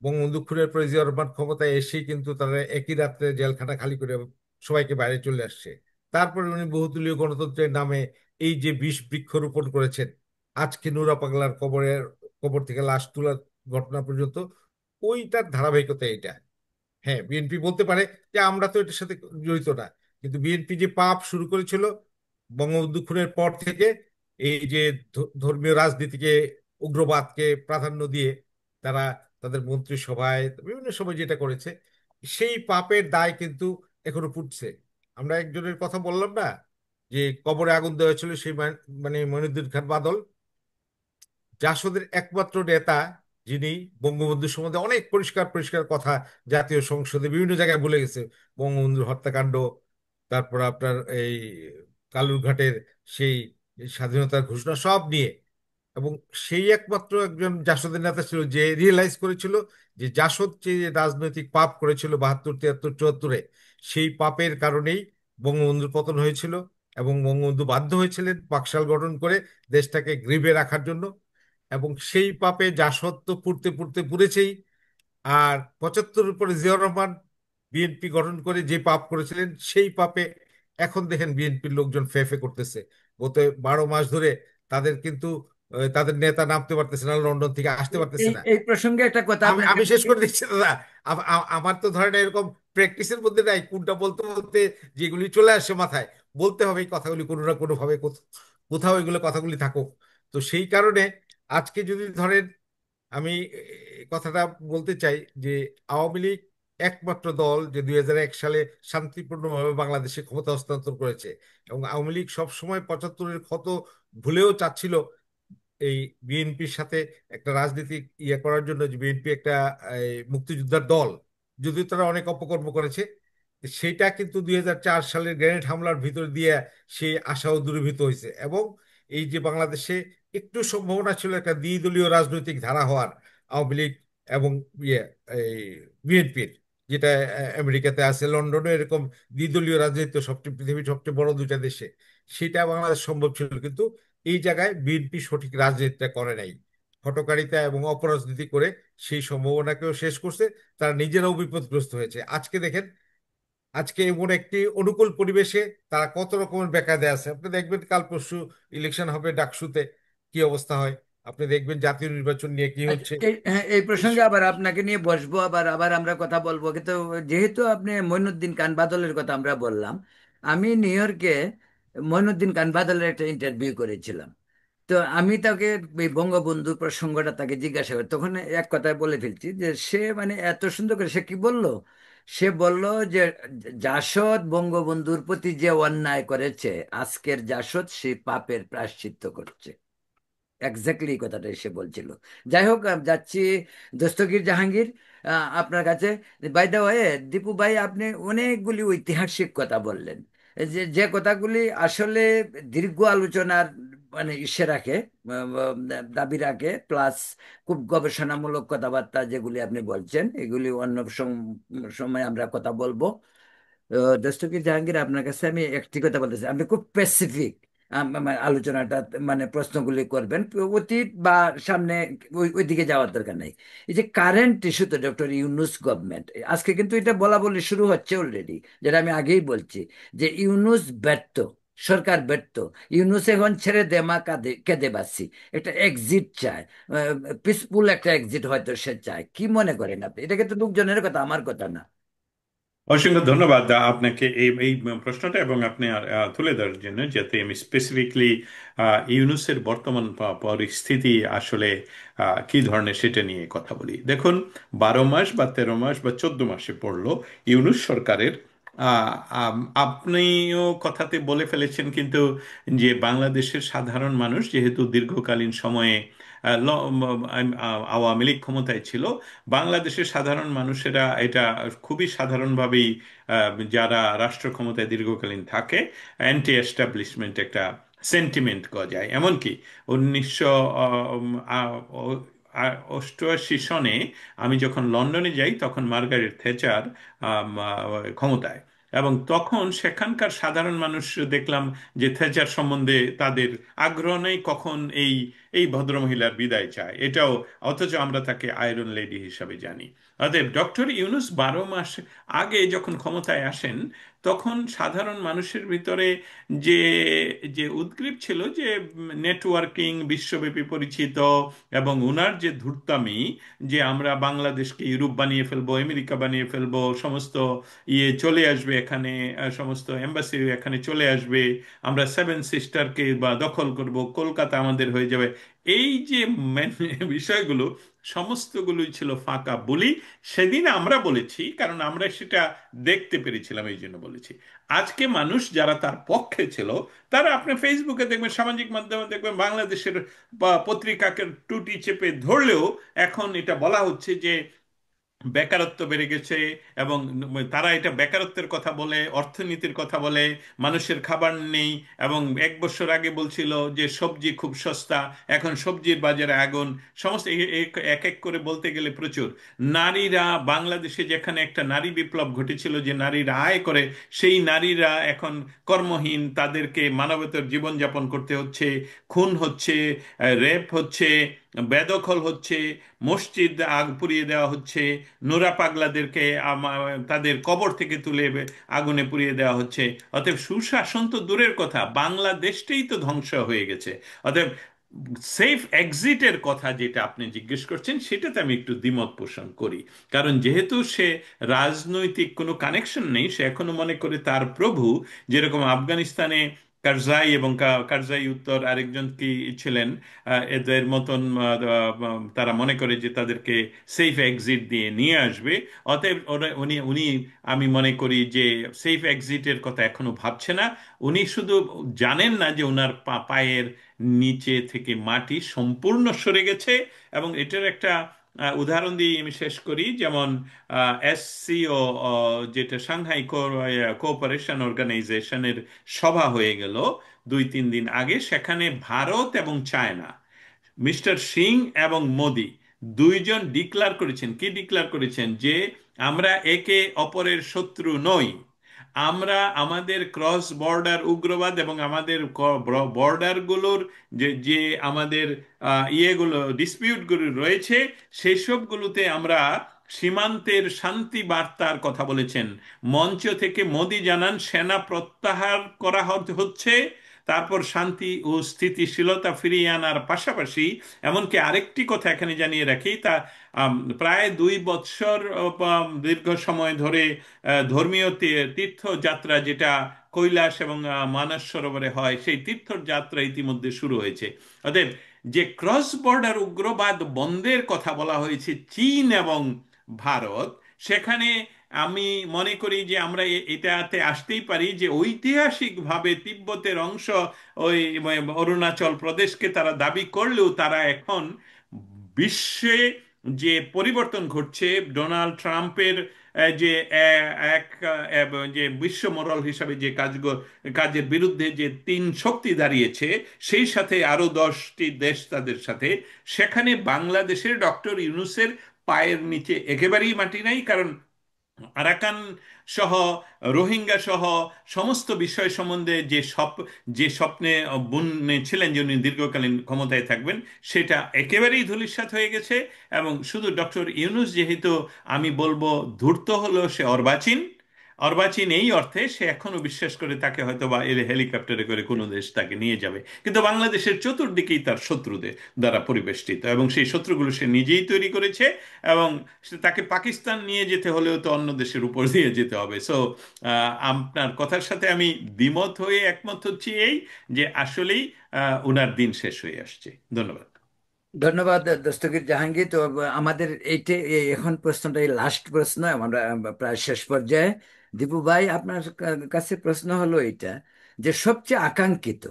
বঙ্গবন্ধু খুনের পরে জিয়া রহমান ক্ষমতায় এসেই কিন্তু তারা একই রাত্রে জেলখানা খালি করে সবাইকে বাইরে চলে আসছে। তারপরে উনি বহুদলীয় গণতন্ত্রের নামে এই যে 20 বৃক্ষ রোপণ করেছেন, আজকে নুরা পাগলার কবরের কবর থেকে লাশ তোলার ঘটনা পর্যন্ত, ওইটার ধারাবাহিকতা এটা। হ্যাঁ, বিএনপি বলতে পারে যে আমরা তো এটার সাথে জড়িত না, কিন্তু বিএনপি যে পাপ শুরু করেছিল বঙ্গবন্ধু খুনের পর থেকে, এই যে ধর্মীয় রাজনীতিকে, উগ্রবাদকে প্রাধান্য দিয়ে তারা তাদের মন্ত্রিসভায় বিভিন্ন সময় যেটা করেছে, সেই পাপের দায় কিন্তু এখনো পুড়ছে। আমরা একজনের কথা বললাম না, যে কবরে আগুন দেওয়া হয়েছিল, সেই মানে মঈনুদ্দিন খান বাদল, জাসদের একমাত্র নেতা যিনি বঙ্গবন্ধু সম্বন্ধে অনেক পরিষ্কার পরিষ্কার কথা জাতীয় সংসদে বিভিন্ন জায়গায় বলে গেছে। বঙ্গবন্ধুর হত্যাকাণ্ড, তারপর আপনার এই কালুরঘাটের সেই স্বাধীনতার ঘোষণা সব নিয়ে। এবং সেই একমাত্র একজন জাসদের নেতা ছিল যে রিয়েলাইজ করেছিল যে জাসদ যে রাজনৈতিক পাপ করেছিল 72, 73, 74, সেই পাপের কারণেই বঙ্গবন্ধুর পতন হয়েছিল। এবং বঙ্গবন্ধু বাধ্য হয়েছিলেন পাকশাল গঠন করে দেশটাকে গ্রিভে রাখার জন্য। এবং সেই পাপে জাসদ তো পুড়তে পুড়তে পুড়েছেই। আর 75-এর পরে জিয়াউর রহমান বিএনপি গঠন করে যে পাপ করেছিলেন, সেই পাপে এখন দেখেন বিএনপির লোকজন ফে ফে করতেছে। গত 12 মাস ধরে তাদের কিন্তু তাদের নেতা নামতে পারতেছে না, লন্ডন থেকে আসতে পারতেছে এই না। এই প্রসঙ্গে একটা কথা আমি আপনাকে আমি শেষ বলি। করে দিচ্ছি দাদা। আমার তো ধরেন এরকম প্র্যাকটিসের মধ্যে নাই, কোনটা বলতে বলতে যেগুলি চলে আসে মাথায় বলতে হবে, এই কথাগুলি কোনো না কোনো ভাবে কোথাও এগুলো কথাগুলি থাকুক। তো সেই কারণে আজকে যদি ধরেন আমি কথাটা বলতে চাই যে আওয়ামী লীগ একমাত্র দল যে 2001 সালে শান্তিপূর্ণভাবে বাংলাদেশে ক্ষমতা হস্তান্তর করেছে। এবং আওয়ামী লীগ সবসময় 75-এর ক্ষত ভুলেও চাচ্ছিল এই বিএনপির সাথে একটা রাজনীতি ইয়ে করার জন্য, যে বিএনপি একটা মুক্তিযোদ্ধার দল, যদিও তারা অনেক অপকর্ম করেছে। সেটা কিন্তু 2004 সালের গ্রেনেড হামলার ভিতর দিয়ে সেই আশাও দূরীভূত হয়েছে। এবং এই যে বাংলাদেশে একটু সম্ভাবনা ছিল একটা দ্বিদলীয় রাজনৈতিক ধারা হওয়ার, আওয়ামী লীগ এবং ইয়ে এই বিএনপির, যেটা আমেরিকাতে আছে, লন্ডনে এরকম দ্বিদলীয় রাজনীতি তো সবচেয়ে পৃথিবীর সবচেয়ে বড় দুইটা দেশে, সেটা বাংলাদেশ সম্ভব ছিল। কিন্তু এই জায়গায় বিএনপি সঠিক রাজনীতিটা করে নাই, হঠকারিতা এবং অপরাজনীতি করে সেই সম্ভাবনাকেও শেষ করছে। তারা নিজেরাও বিপদগ্রস্ত হয়েছে। আজকে দেখেন, আজকে এমন একটি অনুকূল পরিবেশে তারা কত রকমের বেকায়দা আছে। আপনি দেখবেন কাল পরশু ইলেকশন হবে ডাকসুতে, কি অবস্থা হয়। আপনি দেখবেন জাতীয় নির্বাচন নিয়ে কি আচ্ছা, হচ্ছে। হ্যাঁ, এই এই প্রসঙ্গে স- আবার আপনাকে নিয়ে বসবো, আবার আবার আমরা কথা বলবো, কিন্তু যেহেতু আপনি মঈনুদ্দিন খান বাদলের কথা আমরা বললাম, আমি নিউ ইয়র্কে মঈনুদ্দিন খান বাদলের একটা ইন্টারভিউ করেছিলাম। তো আমি তাকে এই বঙ্গবন্ধু প্রসঙ্গটা তাকে জিজ্ঞাসা করি, তখন এক কথায় বলে ফেলছি যে সে মানে এত সুন্দর করে সে কি বলল। সে বলল যে জাসদ বঙ্গবন্ধুর প্রতি যে অন্যায় করেছে, আজকের জাসদ সেই পাপের প্রায়শ্চিত্ত করছে। এক্স্যাক্টলি এই কথাটা এসে বলছিল। যাই হোক, যাচ্ছি দস্তগীর জাহাঙ্গীর আপনার কাছে। বাই দ্য ওয়ে, দীপু ভাই, আপনি অনেকগুলি ঐতিহাসিক কথা বললেন, যে যে কথাগুলি আসলে দীর্ঘ আলোচনার মানে ইসে রাখে, দাবি রাখে, প্লাস খুব গবেষণামূলক কথাবার্তা যেগুলি আপনি বলছেন, এগুলি অন্য সময় আমরা কথা বলবো। দস্তগীর জাহাঙ্গীর, আপনার কাছে আমি একটি কথা বলতে চাই, আপনি খুব স্পেসিফিক আলোচনাটা মানে প্রশ্নগুলি করবেন, অতীত বা সামনে, ওই দিকে যাওয়ার দরকার নেই। এই যে কারেন্ট ইস্যুতে ডক্টর ইউনূস গভর্নমেন্ট, আজকে কিন্তু এটা বলা বলি শুরু হচ্ছে অলরেডি, যেটা আমি আগেই বলছি, যে ইউনূস ব্যর্থ, সরকার ব্যর্থ। ইউনূস এখন ছেড়ে দে মা, কাঁদে কেঁদে বাঁচি, একটা এক্সিট চায়, পিসফুল একটা এক্সিট হয়তো সে চায়। কি মনে করেন আপনি? এটা কিন্তু লোকজনের কথা, আমার কথা না। অসংখ্য ধন্যবাদ আপনাকে এই এই প্রশ্নটা এবং আপনি তুলে ধরার জন্য, যাতে আমি স্পেসিফিকলি ইউনুসের বর্তমান পরিস্থিতি আসলে কি ধরনের সেটা নিয়ে কথা বলি। দেখুন, 12 মাস বা 13 মাস বা 14 মাসে পড়লো ইউনুস সরকারের। আপনিও কথাতে বলে ফেলেছেন, কিন্তু যে বাংলাদেশের সাধারণ মানুষ যেহেতু দীর্ঘকালীন সময়ে আওয়ামী লীগ ক্ষমতায় ছিল, বাংলাদেশের সাধারণ মানুষেরা এটা খুবই সাধারণভাবেই যারা রাষ্ট্র ক্ষমতায় দীর্ঘকালীন থাকে, অ্যান্টি এস্টাবলিশমেন্ট একটা সেন্টিমেন্ট গজায়। এমনকি 1988 সনে আমি যখন লন্ডনে যাই, তখন মার্গারেট থেচার ক্ষমতায়। এবং তখন সেখানকার সাধারণ মানুষ দেখলাম যে থেচার সম্বন্ধে তাদের আগ্রহ নেই, কখন এই এই ভদ্রমহিলার বিদায় চায়, এটাও, অথচ আমরা তাকে আয়রন লেডি হিসাবে জানি। অতএব ডক্টর ইউনূস 12 মাস আগে যখন ক্ষমতায় আসেন, তখন সাধারণ মানুষের ভিতরে যে যে উদ্গ্রীব ছিল, যে নেটওয়ার্কিং বিশ্বব্যাপী পরিচিত, এবং উনার যে ধূর্তামি, যে আমরা বাংলাদেশকে ইউরোপ বানিয়ে ফেলবো, আমেরিকা বানিয়ে ফেলবো, সমস্ত ইয়ে চলে আসবে এখানে, সমস্ত এম্বাসি এখানে চলে আসবে, আমরা সেভেন সিস্টারকে বা দখল করব, কলকাতা আমাদের হয়ে যাবে, এই যে বিষয়গুলো সমস্তগুলোই ছিল ফাঁকা বুলি। সেদিন আমরা বলেছি, কারণ আমরা সেটা দেখতে পেরেছিলাম, এই জন্য বলেছি। আজকে মানুষ যারা তার পক্ষে ছিল, তারা আপনি ফেসবুকে দেখবেন, সামাজিক মাধ্যমে দেখবেন, বাংলাদেশের বা পত্রিকাকে টুটি চেপে ধরলেও এখন এটা বলা হচ্ছে যে বেকারত্ব বেড়ে গেছে, এবং তারা এটা বেকারত্বের কথা বলে, অর্থনীতির কথা বলে, মানুষের খাবার নেই, এবং 1 বছর আগে বলছিল যে সবজি খুব সস্তা, এখন সবজির বাজারে আগুন, সমস্ত এক এক করে বলতে গেলে প্রচুর। নারীরা বাংলাদেশে, যেখানে একটা নারী বিপ্লব ঘটেছিল, যে নারীরা আয় করে, সেই নারীরা এখন কর্মহীন, তাদেরকে মানবেতর জীবনযাপন করতে হচ্ছে, খুন হচ্ছে, রেপ হচ্ছে, বেদখল হচ্ছে, মসজিদ আগ পুড়িয়ে দেওয়া হচ্ছে, নোরা পাগলাদেরকে তাদের কবর থেকে তুলে আগুনে পুড়িয়ে দেওয়া হচ্ছে। অতএব সুশাসন তো দূরের কথা, বাংলাদেশটাই তো ধ্বংস হয়ে গেছে। অতএব সেফ এক্সিটের কথা যেটা আপনি জিজ্ঞেস করছেন, সেটাতে আমি একটু দ্বিমত পোষণ করি। কারণ যেহেতু সে রাজনৈতিক কোনো কানেকশন নেই, সে এখনো মনে করে তার প্রভু, যেরকম আফগানিস্তানে কারজাই, এবং কারজাই উত্তর আরেকজন কি ছিলেন, এদের মতন তারা মনে করে যে তাদেরকে সেফ এক্সিট দিয়ে নিয়ে আসবে। অতএব উনি উনি আমি মনে করি যে সেফ এক্সিটের কথা এখনো ভাবছে না। উনি শুধু জানেন না যে ওনার পায়ের নিচে থেকে মাটি সম্পূর্ণ সরে গেছে। এবং এটার একটা উদাহরণ দিয়ে আমি শেষ করি। যেমন এসসিও, যেটা সাংহাই কোঅপারেশন অর্গানাইজেশনের সভা হয়ে গেল 2-3 দিন আগে, সেখানে ভারত এবং চায়না, মিস্টার সিং এবং মোদি দুইজন ডিক্লার করেছেন, কি ডিক্লার করেছেন, যে আমরা একে অপরের শত্রু নই। আমরা আমাদের ক্রস বর্ডার উগ্রবাদ এবং আমাদের বর্ডারগুলোর যে যে আমাদের ইয়েগুলো, ডিসপিউটগুলো রয়েছে, সেই সবগুলোতে আমরা সীমান্তের শান্তি বার্তার কথা বলেছেন। মঞ্চ থেকে মোদি জানান সেনা প্রত্যাহার করা হচ্ছে, তারপর শান্তি ও স্থিতিশীলতা ফিরিয়ে আনার পাশাপাশি, এমনকি আরেকটি কথা এখানে জানিয়ে রাখি, তা প্রায় 2 বৎসর দীর্ঘ সময় ধরে ধর্মীয় তীর্থযাত্রা, যেটা কৈলাস এবং মানস সরোবরে হয়, সেই তীর্থযাত্রা ইতিমধ্যে শুরু হয়েছে। অতএব যে ক্রস বর্ডার উগ্রবাদ বন্ধের কথা বলা হয়েছে চীন এবং ভারত, সেখানে আমি মনে করি যে আমরা এটাতে আসতেই পারি যে ঐতিহাসিকভাবে তিব্বতের অংশ, ওই অরুণাচল প্রদেশকে তারা দাবি করলেও, তারা এখন বিশ্বে যে পরিবর্তন ঘটছে, ডোনাল্ড ট্রাম্পের যে যে বিশ্ব মোড়ল হিসাবে যে কাজের বিরুদ্ধে যে 3 শক্তি দাঁড়িয়েছে, সেই সাথে আরো 10টি দেশ তাদের সাথে, সেখানে বাংলাদেশের ডক্টর ইউনূসের পায়ের নিচে একেবারেই মাটি নাই। কারণ আরাকান সহ, রোহিঙ্গা সহ সমস্ত বিষয় সম্বন্ধে যে স্বপ্নে বুনে ছিলেন যে উনি দীর্ঘকালীন ক্ষমতায় থাকবেন, সেটা একেবারেই ধূলিসাৎ হয়ে গেছে। এবং শুধু ডক্টর ইউনূস যেহেতু, আমি বলবো, ধূর্ত হলো, সে অর্বাচীন। অর্বাচীন এই অর্থে, সে এখনো বিশ্বাস করে তাকে হয়তো বা এর হেলিকপ্টারে করে কোনো দেশ তাকে নিয়ে যাবে, কিন্তু বাংলাদেশের চতুর্দিকেই তার শত্রুদের দ্বারা পরিবেষ্টিত, এবং সেই শত্রুগুলো সে নিজেই তৈরি করেছে। এবং তাকে পাকিস্তান নিয়ে যেতে হলেও তো অন্য দেশের উপর দিয়ে যেতে হবে। সো আপনার কথার সাথে আমি দ্বিমত হয়ে একমত হচ্ছি, এই যে আসলেই উনার দিন শেষ হয়ে আসছে। ধন্যবাদ। ধন্যবাদ দস্তগীর জাহাঙ্গীর। তো আমাদের এইটা এখন প্রশ্নটা লাস্ট প্রশ্ন, আমরা প্রায় শেষ পর্যায়ে। দীপু ভাই, আপনার কাছে প্রশ্ন হলো এইটা, যে সবচেয়ে আকাঙ্ক্ষিত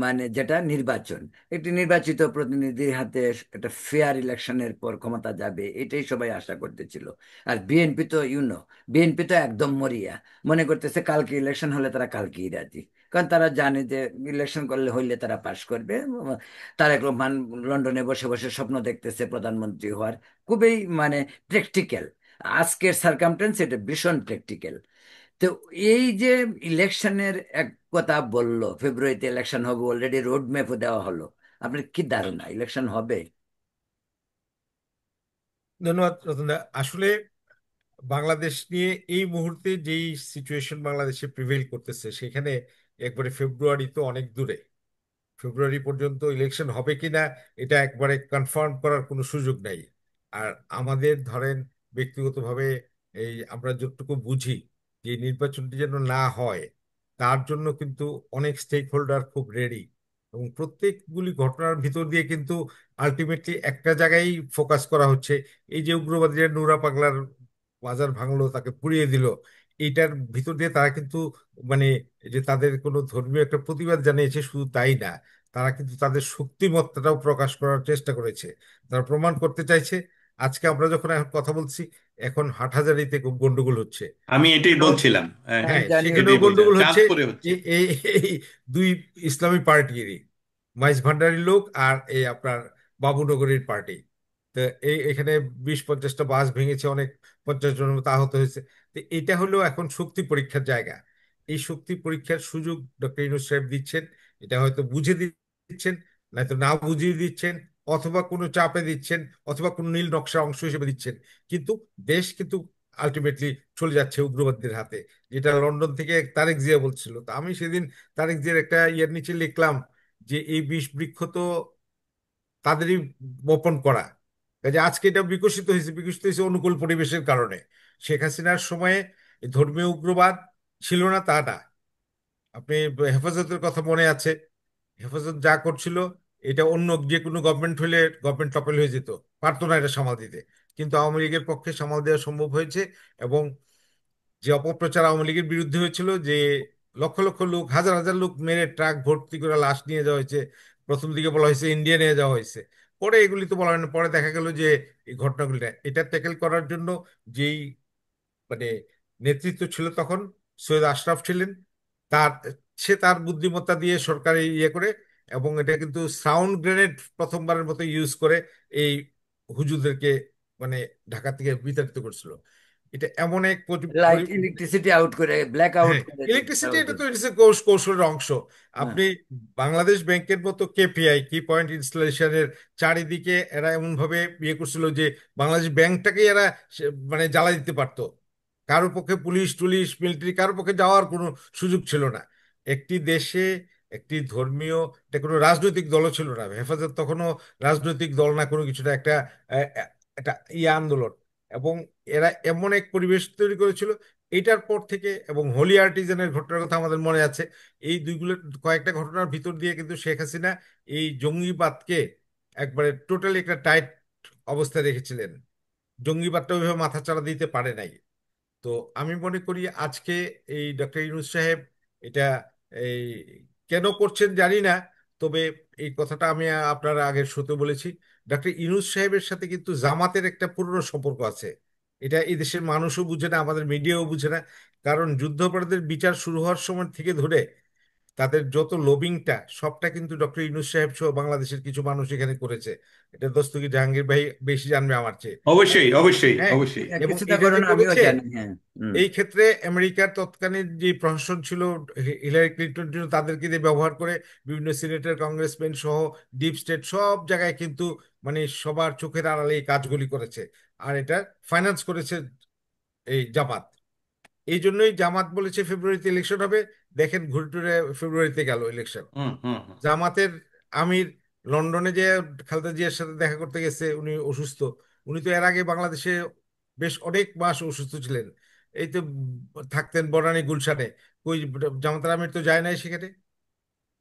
মানে যেটা নির্বাচন, একটি নির্বাচিত প্রতিনিধির হাতে একটা ফেয়ার ইলেকশনের পর ক্ষমতা যাবে, এটাই সবাই আশা করতেছিল। আর বিএনপি তো বিএনপি তো একদম মরিয়া, মনে করতেছে কালকে ইলেকশন হলে তারা কালকেই রাজি। কারণ তারা জানে যে ইলেকশন করলে হইলে তারা পাশ করবে। তারেক রহমান লন্ডনে বসে বসে স্বপ্ন দেখতেছে প্রধানমন্ত্রী হওয়ার, খুবই মানে প্র্যাকটিক্যাল। আজকের সার্কামটেন্স এটা ভীষণ প্র্যাকটিক্যাল। তো এই যে ইলেকশনের এক কথা বললো, ফেব্রুয়ারিতে ইলেকশন হবে, অলরেডি রোড ম্যাপও দেওয়া হলো, আপনার কি ধারণা, ইলেকশন হবে? ধন্যবাদ রতনদা। আসলে বাংলাদেশ নিয়ে এই মুহূর্তে যেই সিচুয়েশন বাংলাদেশে প্রিভেইল করতেছে, সেখানে একবারে ফেব্রুয়ারি তো অনেক দূরে। ফেব্রুয়ারি পর্যন্ত ইলেকশন হবে কিনা এটা একবারে কনফার্ম করার কোনো সুযোগ নাই। আর আমাদের ধরেন ব্যক্তিগতভাবে এই আমরা যতটুকু বুঝি যে নির্বাচনটি যেন না হয়, তার জন্য কিন্তু অনেক স্টেক হোল্ডার খুব রেডি, এবং প্রত্যেকগুলি ঘটনার ভিতর দিয়ে কিন্তু আলটিমেটলি একটা জায়গায় ফোকাস করা হচ্ছে। এই যে উগ্রবাদীরা নুরা পাগলার মাজার ভাঙলো, তাকে পুড়িয়ে দিল, এইটার ভিতর দিয়ে তারা কিন্তু মানে যে তাদের কোনো ধর্মীয় একটা প্রতিবাদ জানিয়েছে শুধু তাই না, তারা কিন্তু তাদের শক্তিমত্তাটাও প্রকাশ করার চেষ্টা করেছে। তারা প্রমাণ করতে চাইছে। আজকে আমরা যখন এখন কথা বলছি, এখন হাটহাজারীতে খুব গন্ডগোল হচ্ছে। আমি এটাই সেখানেও বলছিলাম। হ্যাঁ, হ্যাঁ, হ্যাঁ, জানি সেখানেও এটাই বলছিলাম, গন্ডগোল হচ্ছে। চাঁদপুরে হচ্ছে। এই এই এই দুই ইসলামী পার্টিরই, মাইজ ভান্ডারির লোক আর এই আপনার বাবুনগরীর পার্টি। তো এখানে 20-50টা বাস ভেঙেছে, অনেক 50 জনের মতো আহত হয়েছে। তো এটা হলো এখন শক্তি পরীক্ষার জায়গা। এই শক্তি পরীক্ষার সুযোগ ডক্টর ইউনূস সাহেব দিচ্ছেন। এটা হয়তো বুঝে দিচ্ছেন, নয়তো না বুঝিয়ে দিচ্ছেন, অথবা কোনো চাপে দিচ্ছেন, অথবা কোনো নীল নকশা অংশ হিসেবে দিচ্ছেন। কিন্তু দেশ কিন্তু আলটিমেটলি চলে যাচ্ছে উগ্রবাদীদের হাতে, যেটা লন্ডন থেকে তারেক জিয়া বলছিল। তো আমি সেদিন তারেক জিয়ার একটা ইয়ের নিচে লিখলাম যে এই বিষ বৃক্ষ তো তাদেরই বপন করা। কাজে আজকে এটা বিকশিত হয়েছে অনুকূল পরিবেশের কারণে। শেখ হাসিনার সময়ে এই ধর্মীয় উগ্রবাদ ছিল না তা না। আপনি হেফাজতের কথা মনে আছে, হেফাজত যা করছিল, এটা অন্য যে কোনো গভর্নমেন্ট হলে গভর্নমেন্ট টপল হয়ে যেত, পারতো না এটা সামাল দিতে। কিন্তু আওয়ামী লীগের পক্ষে সামাল দেওয়া সম্ভব হয়েছে। এবং যে অপপ্রচার আওয়ামী লীগের বিরুদ্ধে হয়েছিল, যে লক্ষ লক্ষ লোক, হাজার হাজার লোক মেরে ট্রাক ভর্তি করে লাশ নিয়ে যাওয়া হয়েছে, প্রথম দিকে বলা হয়েছে ইন্ডিয়া নিয়ে যাওয়া হয়েছে, পরে এগুলি তো বলা হয় না, পরে দেখা গেল যে এই ঘটনাগুলি না। এটা ট্যাকেল করার জন্য যেই মানে নেতৃত্ব ছিল তখন, সৈয়দ আশরাফ ছিলেন। তার সে তার বুদ্ধিমত্তা দিয়ে সরকারি ইয়ে করে, এবং এটা কিন্তু সাউন্ড গ্রেনেড প্রথমবারের মতো ইউজ করে এই হুজুরদেরকে মানে ঢাকা থেকে বিতাড়িত করছিল। এটা এমন এক লাইট ইলেকট্রিসিটি আউট করে, ব্ল্যাক আউট হ্যাঁ, করে ইলেকট্রিসিটি এটা দিতে। তো ইটস কৌশলের অংশ। হ্যাঁ, আপনি বাংলাদেশ ব্যাংকের মতো কেপিআই, কি পয়েন্ট ইনস্টলেশনের চারিদিকে এরা এমন ভাবে ইয়ে করছিল যে বাংলাদেশ ব্যাংকটাকে এরা মানে জ্বালা দিতে পারতো। কারো পক্ষে পুলিশ টুলিশ মিলিটারি কারো পক্ষে যাওয়ার কোনো সুযোগ ছিল না। একটি দেশে একটি ধর্মীয়, এটা কোনো রাজনৈতিক দলও ছিল না, হেফাজত তখনও রাজনৈতিক দল না, কোনো কিছুটা একটা আহ, একটা ইয়ে আন্দোলন। এবং এরা এমন এক পরিবেশ তৈরি করেছিল। এইটার পর থেকে, এবং হোলি আর্টিজানের ঘটনার কথা আমাদের মনে আছে, এই দুইগুলো কয়েকটা ঘটনার ভিতর দিয়ে কিন্তু শেখ হাসিনা এই জঙ্গিবাদকে একবারে টোটালি একটা টাইট অবস্থায় রেখেছিলেন। জঙ্গিবাদটা ওইভাবে মাথাচাড়া দিতে পারে নাই। তো আমি মনে করি আজকে এই ডক্টর ইউনূস সাহেব এটা এই কেন করছেন জানি না, তবে এই কথাটা আমি আপনার আগের শোতে বলেছি। ডক্টর ইউনূস সাহেবের সাথে কিন্তু জামাতের একটা পুরনো সম্পর্ক আছে। এটা এই দেশের মানুষও বুঝে না, আমাদের মিডিয়াও বুঝে না। কারণ যুদ্ধাপরাধের বিচার শুরু হওয়ার সময় থেকে ধরে তাদের যত লবিংটা সবটা কিন্তু ডক্টর ইউনূস সাহেব সহ বাংলাদেশের কিছু মানুষ এখানে করেছে। এটা দস্তগীর জাহাঙ্গীর ভাই বেশি জানবে আমার চেয়ে। অবশ্যই, অবশ্যই, হ্যাঁ, অবশ্যই। এবং কিছুটা এটা যে করোনা আমিও করেছে, জানি। হ্যাঁ। হুম। এই ক্ষেত্রে আমেরিকার তৎকালীন যে প্রশাসন ছিল, হিলারি ক্লিন্টন ছিল, তাদেরকে দিয়ে ব্যবহার করে বিভিন্ন সিনেটর কংগ্রেসম্যান সহ ডিপ স্টেট সব জায়গায় কিন্তু মানে সবার চোখের আড়ালে এই কাজগুলি করেছে। আর এটা ফাইন্যান্স করেছে এই জামাত। এই জন্যই জামাত বলেছে ফেব্রুয়ারিতে ইলেকশন হবে। দেখেন ঘুরে টুরে ফেব্রুয়ারিতে গেল ইলেকশন। হুম, হুম, হুম। জামাতের আমির লন্ডনে যে খালেদা জিয়ার সাথে দেখা করতে গেছে, উনি অসুস্থ। উনি তো এর আগে বাংলাদেশে বেশ অনেক মাস অসুস্থ ছিলেন। এই তো থাকতেন বনানী গুলশানে। কই জামাতের আমির তো যায় নাই সেখানে।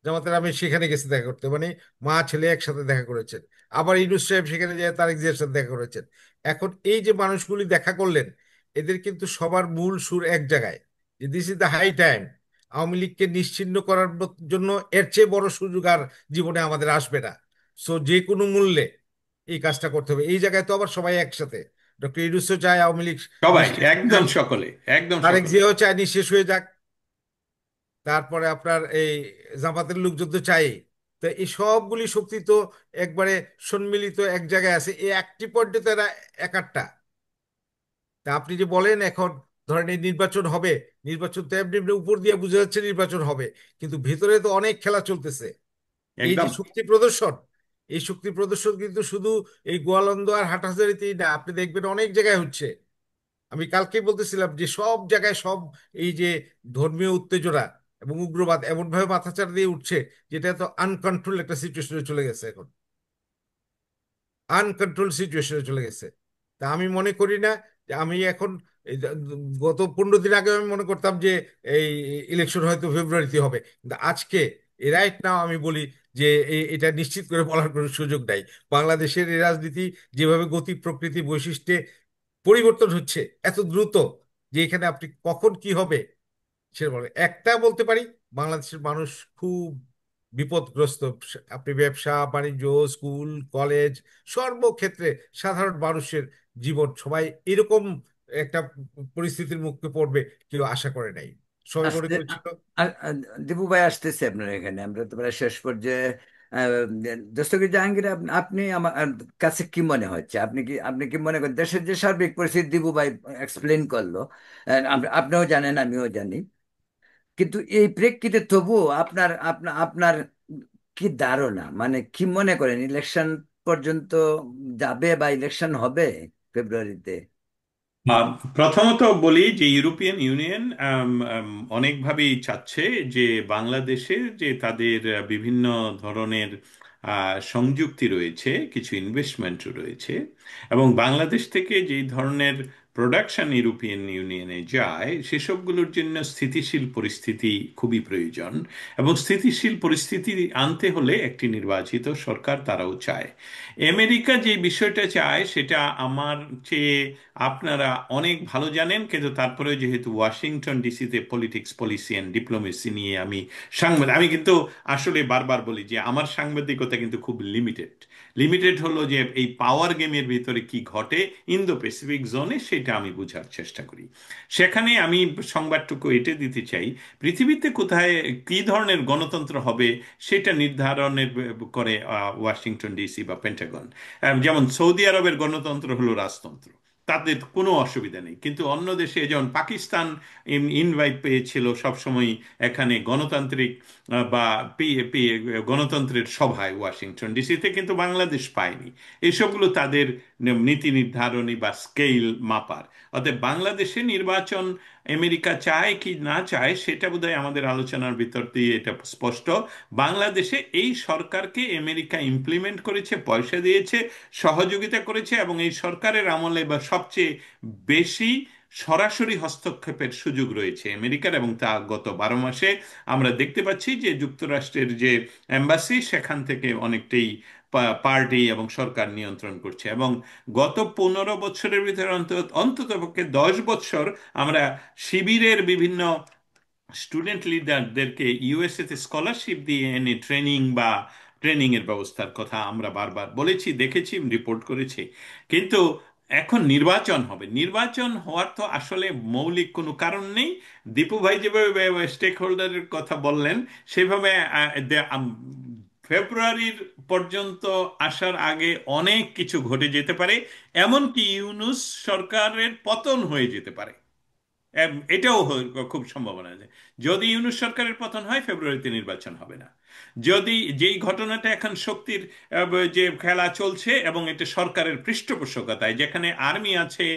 জামাতের আমির সেখানে গেছে দেখা করতে, মানে মা ছেলে একসাথে দেখা করেছেন। আবার ইউনূস সাহেব সেখানে যায় তারেক জিয়ার সাথে দেখা করেছেন। এখন এই যে মানুষগুলি দেখা করলেন, এদের কিন্তু সবার মূল সুর এক জায়গায়, যে this is the high time. Awami লীগকে নিশ্চিহ্ন করার জন্য এর চেয়ে বড় সুযোগ আর জীবনে আমাদের আসবে না। সো যে কোনো মূল্যে এই কাজটা করতে হবে। এই জায়গায় তো আবার সবাই একসাথে, ডক্টর ইউনূসও চায় আওয়ামী লীগ সবাই নিশ্চিহ্ন একদম, যাক, সকলে একদম, তারেক সকলে। জিয়াও চায় নিঃশেষ হয়ে যাক, তারপরে আপনার এই জামাতের লোকজন তো চাই। তো এই সবগুলি শক্তি তো একবারে সম্মিলিত এক জায়গায় আছে, এই একটি পয়েন্টে তো এরা একাট্টা। তা আপনি যে বলেন এখন ধরেন এই নির্বাচন হবে, নির্বাচন তো এমনি এমনি উপর দিয়ে বোঝা যাচ্ছে নির্বাচন হবে, কিন্তু ভেতরে তো অনেক খেলা চলতেছে। এই যে একদম। শক্তি প্রদর্শন, এই শক্তি প্রদর্শন কিন্তু শুধু এই গোয়ালন্দ আর হাটহাজারিতেই না, আপনি দেখবেন অনেক জায়গায় হচ্ছে। আমি কালকে বলতেছিলাম যে সব জায়গায় সব এই যে ধর্মীয় উত্তেজনা এবং উগ্রবাদ এমনভাবে মাথাচাড়া দিয়ে উঠছে, যেটা তো আনকন্ট্রোল একটা সিচুয়েশনে চলে গেছে এখন, আনকন্ট্রোল সিচুয়েশনে চলে গেছে। তা আমি মনে করি না যে আমি এখন গত 15 দিন আগে আমি মনে করতাম যে এই ইলেকশন হয়তো ফেব্রুয়ারিতে হবে, কিন্তু আজকে রাইট নাও আমি বলি যে এটা নিশ্চিত করে বলার কোনো সুযোগ নাই। বাংলাদেশের এই রাজনীতি যেভাবে গতি প্রকৃতি বৈশিষ্ট্যে পরিবর্তন হচ্ছে এত দ্রুত, যে এখানে আপনি কখন কি হবে সে বলে একটা বলতে পারি, বাংলাদেশের মানুষ খুব বিপদগ্রস্ত। আপনি ব্যবসা বাণিজ্য, স্কুল কলেজ, সর্বক্ষেত্রে সাধারণ মানুষের জীবন সবাই এরকম একটা পরিস্থিতির মুখে পড়বে কেউ আশা করে নাই। সবাই মনে আসতে করেছিল। দীপু ভাই আসতেছে আপনার এখানে, আমরা তো প্রায় শেষ পর্যায়ে। আহ, দস্তগীর জাহাঙ্গীর, আপনি আমার কাছে কি মনে হচ্ছে, আপনি কি মনে করেন দেশের যে সার্বিক পরিস্থিতি দীপু ভাই এক্সপ্লেন করলো, আপনিও জানেন আমিও জানি, কিন্তু এই প্রেক্ষিতে তবুও আপনার আপনার আপনার কি ধারণা, মানে কি মনে করেন ইলেকশন পর্যন্ত যাবে বা ইলেকশন হবে ফেব্রুয়ারিতে? আহ, প্রথমত বলি যে ইউরোপিয়ান ইউনিয়ন অনেকভাবেই চাচ্ছে যে বাংলাদেশে যে তাদের বিভিন্ন ধরনের সংযুক্তি রয়েছে, কিছু ইনভেস্টমেন্ট রয়েছে, এবং বাংলাদেশ থেকে যেই ধরনের প্রোডাকশন ইউরোপিয়ান ইউনিয়নে যায় সেসবগুলোর জন্য স্থিতিশীল পরিস্থিতি খুবই প্রয়োজন। এবং স্থিতিশীল পরিস্থিতি আনতে হলে একটি নির্বাচিত সরকার তারাও চায়। আমেরিকা যে বিষয়টা চায় সেটা আমার চেয়ে আপনারা অনেক ভালো জানেন, কিন্তু তারপরে যেহেতু ওয়াশিংটন ডিসিতে পলিটিক্স পলিসি অ্যান্ড ডিপ্লোমেসি নিয়ে আমি আমি কিন্তু আসলে বারবার বলি যে আমার সাংবাদিকতা কিন্তু খুব লিমিটেড। লিমিটেড হলো যে এই পাওয়ার গেমের ভিতরে কি ঘটে ইন্দো প্যাসিফিক জোনে সেটা আমি বোঝার চেষ্টা করি। সেখানে আমি সংবাদটুকু এঁটে দিতে চাই, পৃথিবীতে কোথায় কি ধরনের গণতন্ত্র হবে সেটা নির্ধারণের করে ওয়াশিংটন ডিসি বা পেন্টাগন। যেমন সৌদি আরবের গণতন্ত্র হলো রাজতন্ত্র, তাদের কোনো অসুবিধা নেই, কিন্তু অন্য দেশে যেমন পাকিস্তান ইনভাইট পেয়েছিল সবসময় এখানে গণতান্ত্রিক বা গণতন্ত্রের সভায় ওয়াশিংটন ডিসিতে, কিন্তু বাংলাদেশ পায়নি। এইসবগুলো তাদের নীতি নির্ধারণী বা স্কেল মাপার। অতএব বাংলাদেশে নির্বাচন আমেরিকা চায় কি না চায় সেটা বোধহয় আমাদের আলোচনার ভিতর দিয়ে এটা স্পষ্ট। বাংলাদেশে এই সরকারকে আমেরিকা ইমপ্লিমেন্ট করেছে, পয়সা দিয়েছে, সহযোগিতা করেছে, এবং এই সরকারের আমলে বা সবচেয়ে বেশি সরাসরি হস্তক্ষেপের সুযোগ রয়েছে আমেরিকার, এবং তা গত 12 মাসে আমরা দেখতে পাচ্ছি যে যুক্তরাষ্ট্রের যে এম্বাসি সেখান থেকে অনেকটাই পার্টি এবং সরকার নিয়ন্ত্রণ করছে। এবং গত 15 বছরের ভিতরে অন্ততপক্ষে 10 বছর আমরা শিবিরের বিভিন্ন স্টুডেন্ট লিডারদেরকে ইউএসএ তে স্কলারশিপ দিয়ে এনে ট্রেনিং এর ব্যবস্থার কথা আমরা বারবার বলেছি, দেখেছি, রিপোর্ট করেছি। কিন্তু এখন নির্বাচন হবে, নির্বাচন হওয়ার তো আসলে মৌলিক কোনো কারণ নেই। দীপু ভাই যেভাবে স্টেক হোল্ডারের কথা বললেন সেভাবে ফেব্রুয়ারির পর্যন্ত আসার আগে অনেক কিছু ঘটে যেতে পারে, এমনকি ইউনূস সরকারের পতন হয়ে যেতে পারে। এটাও খুব সম্ভাবনা আছে। যদি ইউনূস সরকারের পতন হয় ফেব্রুয়ারিতে নির্বাচন হবে না। যদি যেই ঘটনাটা এখন শক্তির যে খেলা চলছে এবং এটা সরকারের পৃষ্ঠপোষকতায়, যেখানে আর্মি আছে,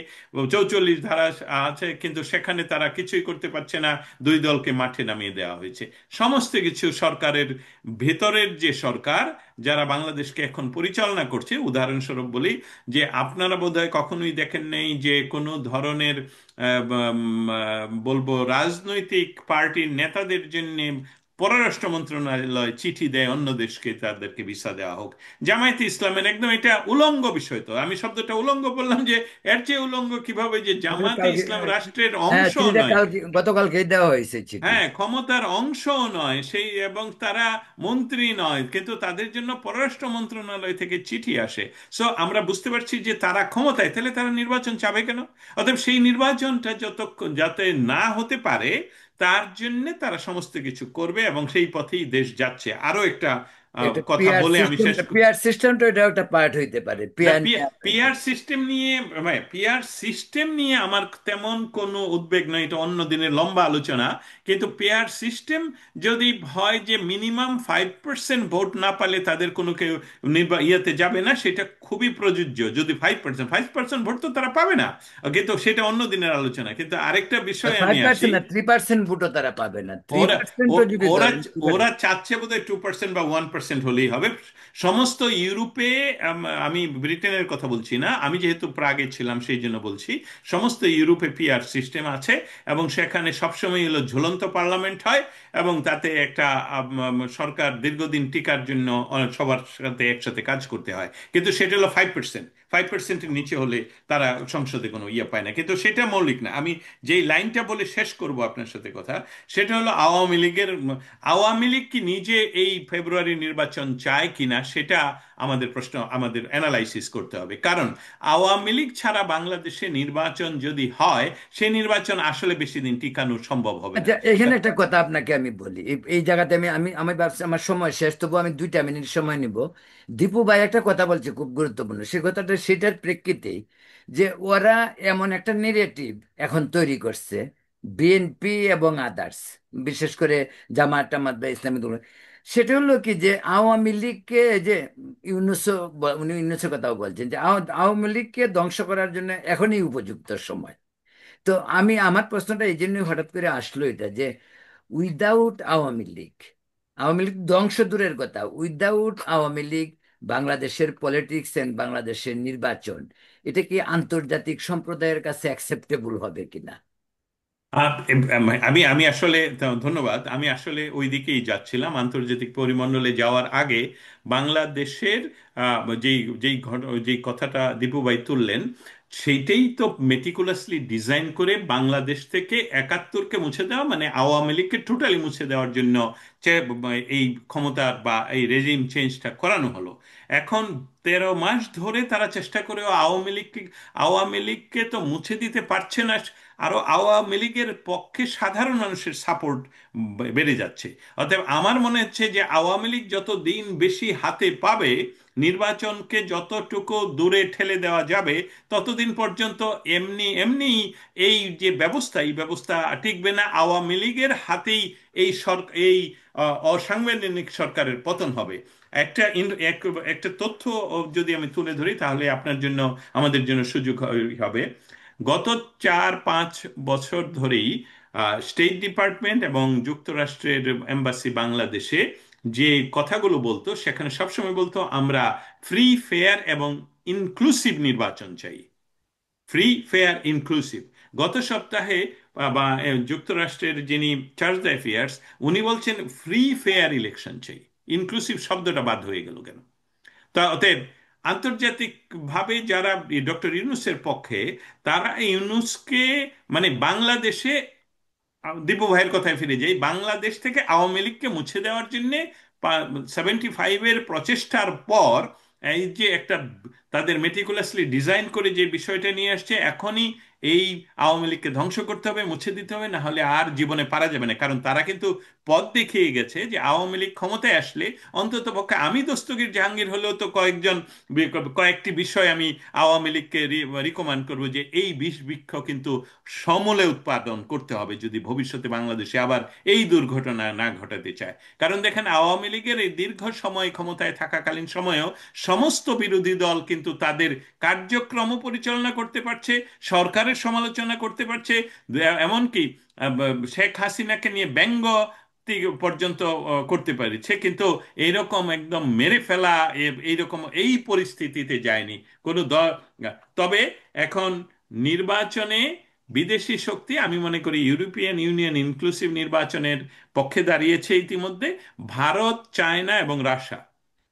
44 ধারা আছে, কিন্তু সেখানে তারা কিছুই করতে পারছে না, দুই দলকে মাঠে নামিয়ে দেওয়া হয়েছে। সমস্ত কিছু সরকারের ভেতরের যে সরকার যারা বাংলাদেশকে এখন পরিচালনা করছে, উদাহরণস্বরূপ বলি যে আপনারা বোধহয় কখনোই দেখেন নেই যে কোনো ধরনের বলবো রাজনৈতিক পার্টির নেতাদের জন্য পররাষ্ট্র মন্ত্রণালয় চিঠি দেয় অন্য দেশকে তাদেরকে ভিসা দেওয়া হোক। জামায়াতে ইসলামের একদম এটা উলঙ্গ বিষয়। তো আমি শব্দটা উলঙ্গ বললাম যে এর চেয়ে উলঙ্গ কিভাবে যে জামায়াতে কালকে, ইসলাম রাষ্ট্রের হ্যাঁ, অংশ চিঠিটা নয়, গতকালকেই দেওয়া হয়েছে চিঠি। হ্যাঁ, ক্ষমতার অংশও নয় সেই, এবং তারা মন্ত্রী নয়, কিন্তু তাদের জন্য পররাষ্ট্র মন্ত্রণালয় থেকে চিঠি আসে। সো আমরা বুঝতে পারছি যে তারা ক্ষমতায়, তাহলে তারা নির্বাচন চাবে কেন? অতএব সেই নির্বাচনটা যতক্ষণ যাতে না হতে পারে তার জন্য তারা সমস্ত কিছু করবে, এবং সেই পথেই দেশ যাচ্ছে। আরো একটা এটা কথা পিআর বলে আমি সিস্টেম, শেষ করছি। পিআর সিস্টেমটা এটা একটা পার্ট হইতে পারে, না, পিআর নিয়ে পিআর সিস্টেম নিয়ে, ভাই পিআর সিস্টেম নিয়ে আমার তেমন কোনো উদ্বেগ নয়, এটা অন্য দিনের লম্বা আলোচনা। কিন্তু পিআর সিস্টেম যদি হয় যে মিনিমাম 5% ভোট না পালে তাদের কোনো কেউ ইয়েতে যাবে না, সেটা খুবই প্রযোজ্য। যদি 5%, 5% ভোট তো তারা পাবে না, কিন্তু সেটা অন্য দিনের আলোচনা। কিন্তু আরেকটা বিষয়ে আমি আসি। 5% না, 3% ভোটও তারা পাবে না, থ্রি ওরা পার্সেন্টও যদি ওরা ধরেন। ওরা চাচ্ছে বোধহয় 2% বা 1% হলেই হবে। সমস্ত ইউরোপে, আমি ব্রিটেনের কথা বলছি না, আমি যেহেতু প্রাগে ছিলাম সেই জন্য বলছি, সমস্ত ইউরোপে পিআর সিস্টেম আছে, এবং সেখানে সবসময় হলো ঝুলন্ত পার্লামেন্ট হয়, এবং তাতে একটা সরকার দীর্ঘদিন টিকার জন্য সবার সাথে একসাথে কাজ করতে হয়। কিন্তু সেটা হলো 5%, 5%-এর নিচে হলে তারা সংসদে কোনো ইয়ে পায় না। কিন্তু সেটা মৌলিক না। আমি যেই লাইনটা বলে শেষ করব আপনার সাথে কথা, সেটা হলো আওয়ামী লীগের, আওয়ামী লীগ কি নিজে এই ফেব্রুয়ারি নির্বাচন চায় কিনা সেটা আমাদের প্রশ্ন, আমাদের অ্যানালাইসিস করতে হবে। কারণ আওয়ামী লীগ ছাড়া বাংলাদেশে নির্বাচন যদি হয়, সেই নির্বাচন আসলে বেশি দিন টিকানো সম্ভব হবে না। আচ্ছা, এখানে একটা কথা আপনাকে আমি বলি, এই এই জায়গাতে আমি আমি আমি ভাবছি আমার সময় শেষ, তবু আমি 2টা মিনিট সময় নিব। দীপু ভাই একটা কথা বলছে খুব গুরুত্বপূর্ণ, সে কথাটা সেটার প্রেক্ষিতেই, যে ওরা এমন একটা নেরেটিভ এখন তৈরি করছে, বিএনপি এবং আদার্স, বিশেষ করে জামাত টামাত বা ইসলামী দল, সেটা হলো কি যে আওয়ামী লীগকে, যে ইউনুসও উনি ইউনুসের কথাও বলছেন যে আওয়ামী লীগকে ধ্বংস করার জন্য এখনই উপযুক্ত সময়। তো আমি, আমার প্রশ্নটা এই জন্যই হঠাৎ করে আসলো এটা, যে উইদাউট আওয়ামী লীগ, আওয়ামী লীগ ধ্বংস দূরের কথা, উইদাউট আওয়ামী লীগ বাংলাদেশের পলিটিক্স এন্ড বাংলাদেশের নির্বাচন, এটা কি আন্তর্জাতিক সম্প্রদায়ের কাছে অ্যাকসেপ্টেবল হবে কিনা? আমি আমি আসলে ধন্যবাদ। আমি আসলে ওই দিকেই যাচ্ছিলাম। আন্তর্জাতিক পরিমণ্ডলে যাওয়ার আগে বাংলাদেশের যেই কথাটা দীপু ভাই তুললেন, সেইটাই তো মেটিকুলাসলি ডিজাইন করে বাংলাদেশ থেকে 71-কে মুছে দেওয়া, মানে আওয়ামী লীগকে টোটালি মুছে দেওয়ার জন্য এই ক্ষমতার বা এই রেজিম চেঞ্জটা করানো হলো। এখন 13 মাস ধরে তারা চেষ্টা করেও আওয়ামী লীগকে তো মুছে দিতে পারছে না। আরো আওয়ামী লীগের পক্ষে সাধারণ মানুষের সাপোর্ট বেড়ে যাচ্ছে। অতএব আমার মনে হচ্ছে যে আওয়ামী লীগ যত দিন বেশি হাতে পাবে, নির্বাচনকে যতটুকু দূরে ঠেলে দেওয়া যাবে, ততদিন পর্যন্ত এমনি এমনি এই ব্যবস্থা টিকবে না। আওয়ামী লীগের হাতেই এই অসাংবিধানিক সরকারের পতন হবে। একটা তথ্য যদি আমি তুলে ধরি, তাহলে আপনার জন্য, আমাদের জন্য সুযোগ হবে। গত 4-5 বছর ধরেই স্টেট ডিপার্টমেন্ট এবং যুক্তরাষ্ট্রের এম্বাসি বাংলাদেশে যে কথাগুলো বলতো, সেখানে সবসময় বলতো আমরা ফ্রি, ফেয়ার এবং ইনক্লুসিভ নির্বাচন চাই। Free, fair, inclusive. গত সপ্তাহে যুক্তরাষ্ট্রের যিনি চার্জ অ্যাফেয়ার্স, উনি বলছেন ফ্রি, ফেয়ার ইলেকশন চাই। ইনক্লুসিভ শব্দটা বাদ হয়ে গেল কেন? তা অতএব আন্তর্জাতিকভাবে যারা ডক্টর ইউনূসের পক্ষে, তারা ইউনূসকে, মানে বাংলাদেশে, দীপু ভাইয়ের কথায় ফিরে যাই, বাংলাদেশ থেকে আওয়ামী লীগকে মুছে দেওয়ার জন্য 75-এর প্রচেষ্টার পর এই যে একটা তাদের মেটিকুলাসলি ডিজাইন করে যে বিষয়টা নিয়ে আসছে, এখনই এই আওয়ামী লীগকে ধ্বংস করতে হবে, মুছে দিতে হবে, না হলে আর জীবনে পারা যাবে না। কারণ তারা কিন্তু পথ দেখিয়ে গেছে যে আওয়ামী লীগ ক্ষমতায় আসলে অন্তত পক্ষে আমি দস্তগীর জাহাঙ্গীর হলেও তো কয়েকটি বিষয় আমি আওয়ামী লীগকে রিকমেন্ড করবো, যে এই বিষ বৃক্ষ কিন্তু সমূলে উৎপাদন করতে হবে যদি ভবিষ্যতে বাংলাদেশে আবার এই দুর্ঘটনা না ঘটাতে চায়। কারণ দেখেন, আওয়ামী লীগের এই দীর্ঘ সময় ক্ষমতায় থাকাকালীন সময়েও সমস্ত বিরোধী দল কিন্তু তাদের কার্যক্রম পরিচালনা করতে পারছে, সরকারের সমালোচনা করতে পারছে, এমনকি শেখ হাসিনাকে নিয়ে ব্যঙ্গ পর্যন্ত করতে পারছে। কিন্তু এইরকম একদম মেরে ফেলা, এইরকম এই পরিস্থিতিতে যায়নি কোনো দল। তবে এখন নির্বাচনে বিদেশি শক্তি, আমি মনে করি ইউরোপিয়ান ইউনিয়ন ইনক্লুসিভ নির্বাচনের পক্ষে দাঁড়িয়েছে ইতিমধ্যে। ভারত, চায়না এবং রাশিয়া,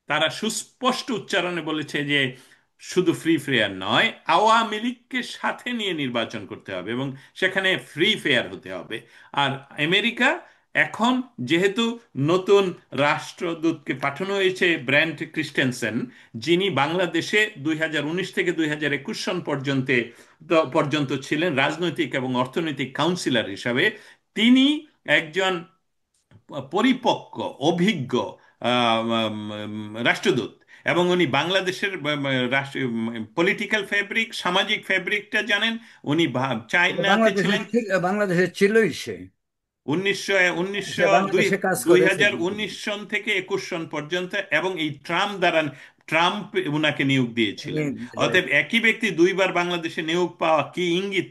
তারা সুস্পষ্ট উচ্চারণে বলেছে যে শুধু ফ্রি ফেয়ার নয়, আওয়ামী লীগকে সাথে নিয়ে নির্বাচন করতে হবে এবং সেখানে ফ্রি ফেয়ার হতে হবে। আর আমেরিকা এখন, যেহেতু নতুন রাষ্ট্রদূতকে পাঠানো হয়েছে ব্র্যান্ট ক্রিস্টেনসেন, যিনি বাংলাদেশে 2019 থেকে 2021 সন পর্যন্ত ছিলেন রাজনৈতিক এবং অর্থনৈতিক কাউন্সিলর হিসাবে, তিনি একজন পরিপক্ক, অভিজ্ঞ রাষ্ট্রদূত, এবং উনি বাংলাদেশের পলিটিক্যাল ফেব্রিক, সামাজিক ফেব্রিকটা জানেন। উনি চায়নাতে বাংলাদেশের ছিলেন বাংলাদেশের ছিলই সে। উনিশশো সে উনিশশো দুই বাংলাদেশে কাজ দুই করেছে হাজার উনিশ দীর্ঘদিন। সন থেকে 21 সন পর্যন্ত, এবং এই ট্রাম্প উনাকে নিয়োগ দিয়েছিলেন। অতএব একই ব্যক্তি দুইবার বাংলাদেশে নিয়োগ পাওয়া কি ইঙ্গিত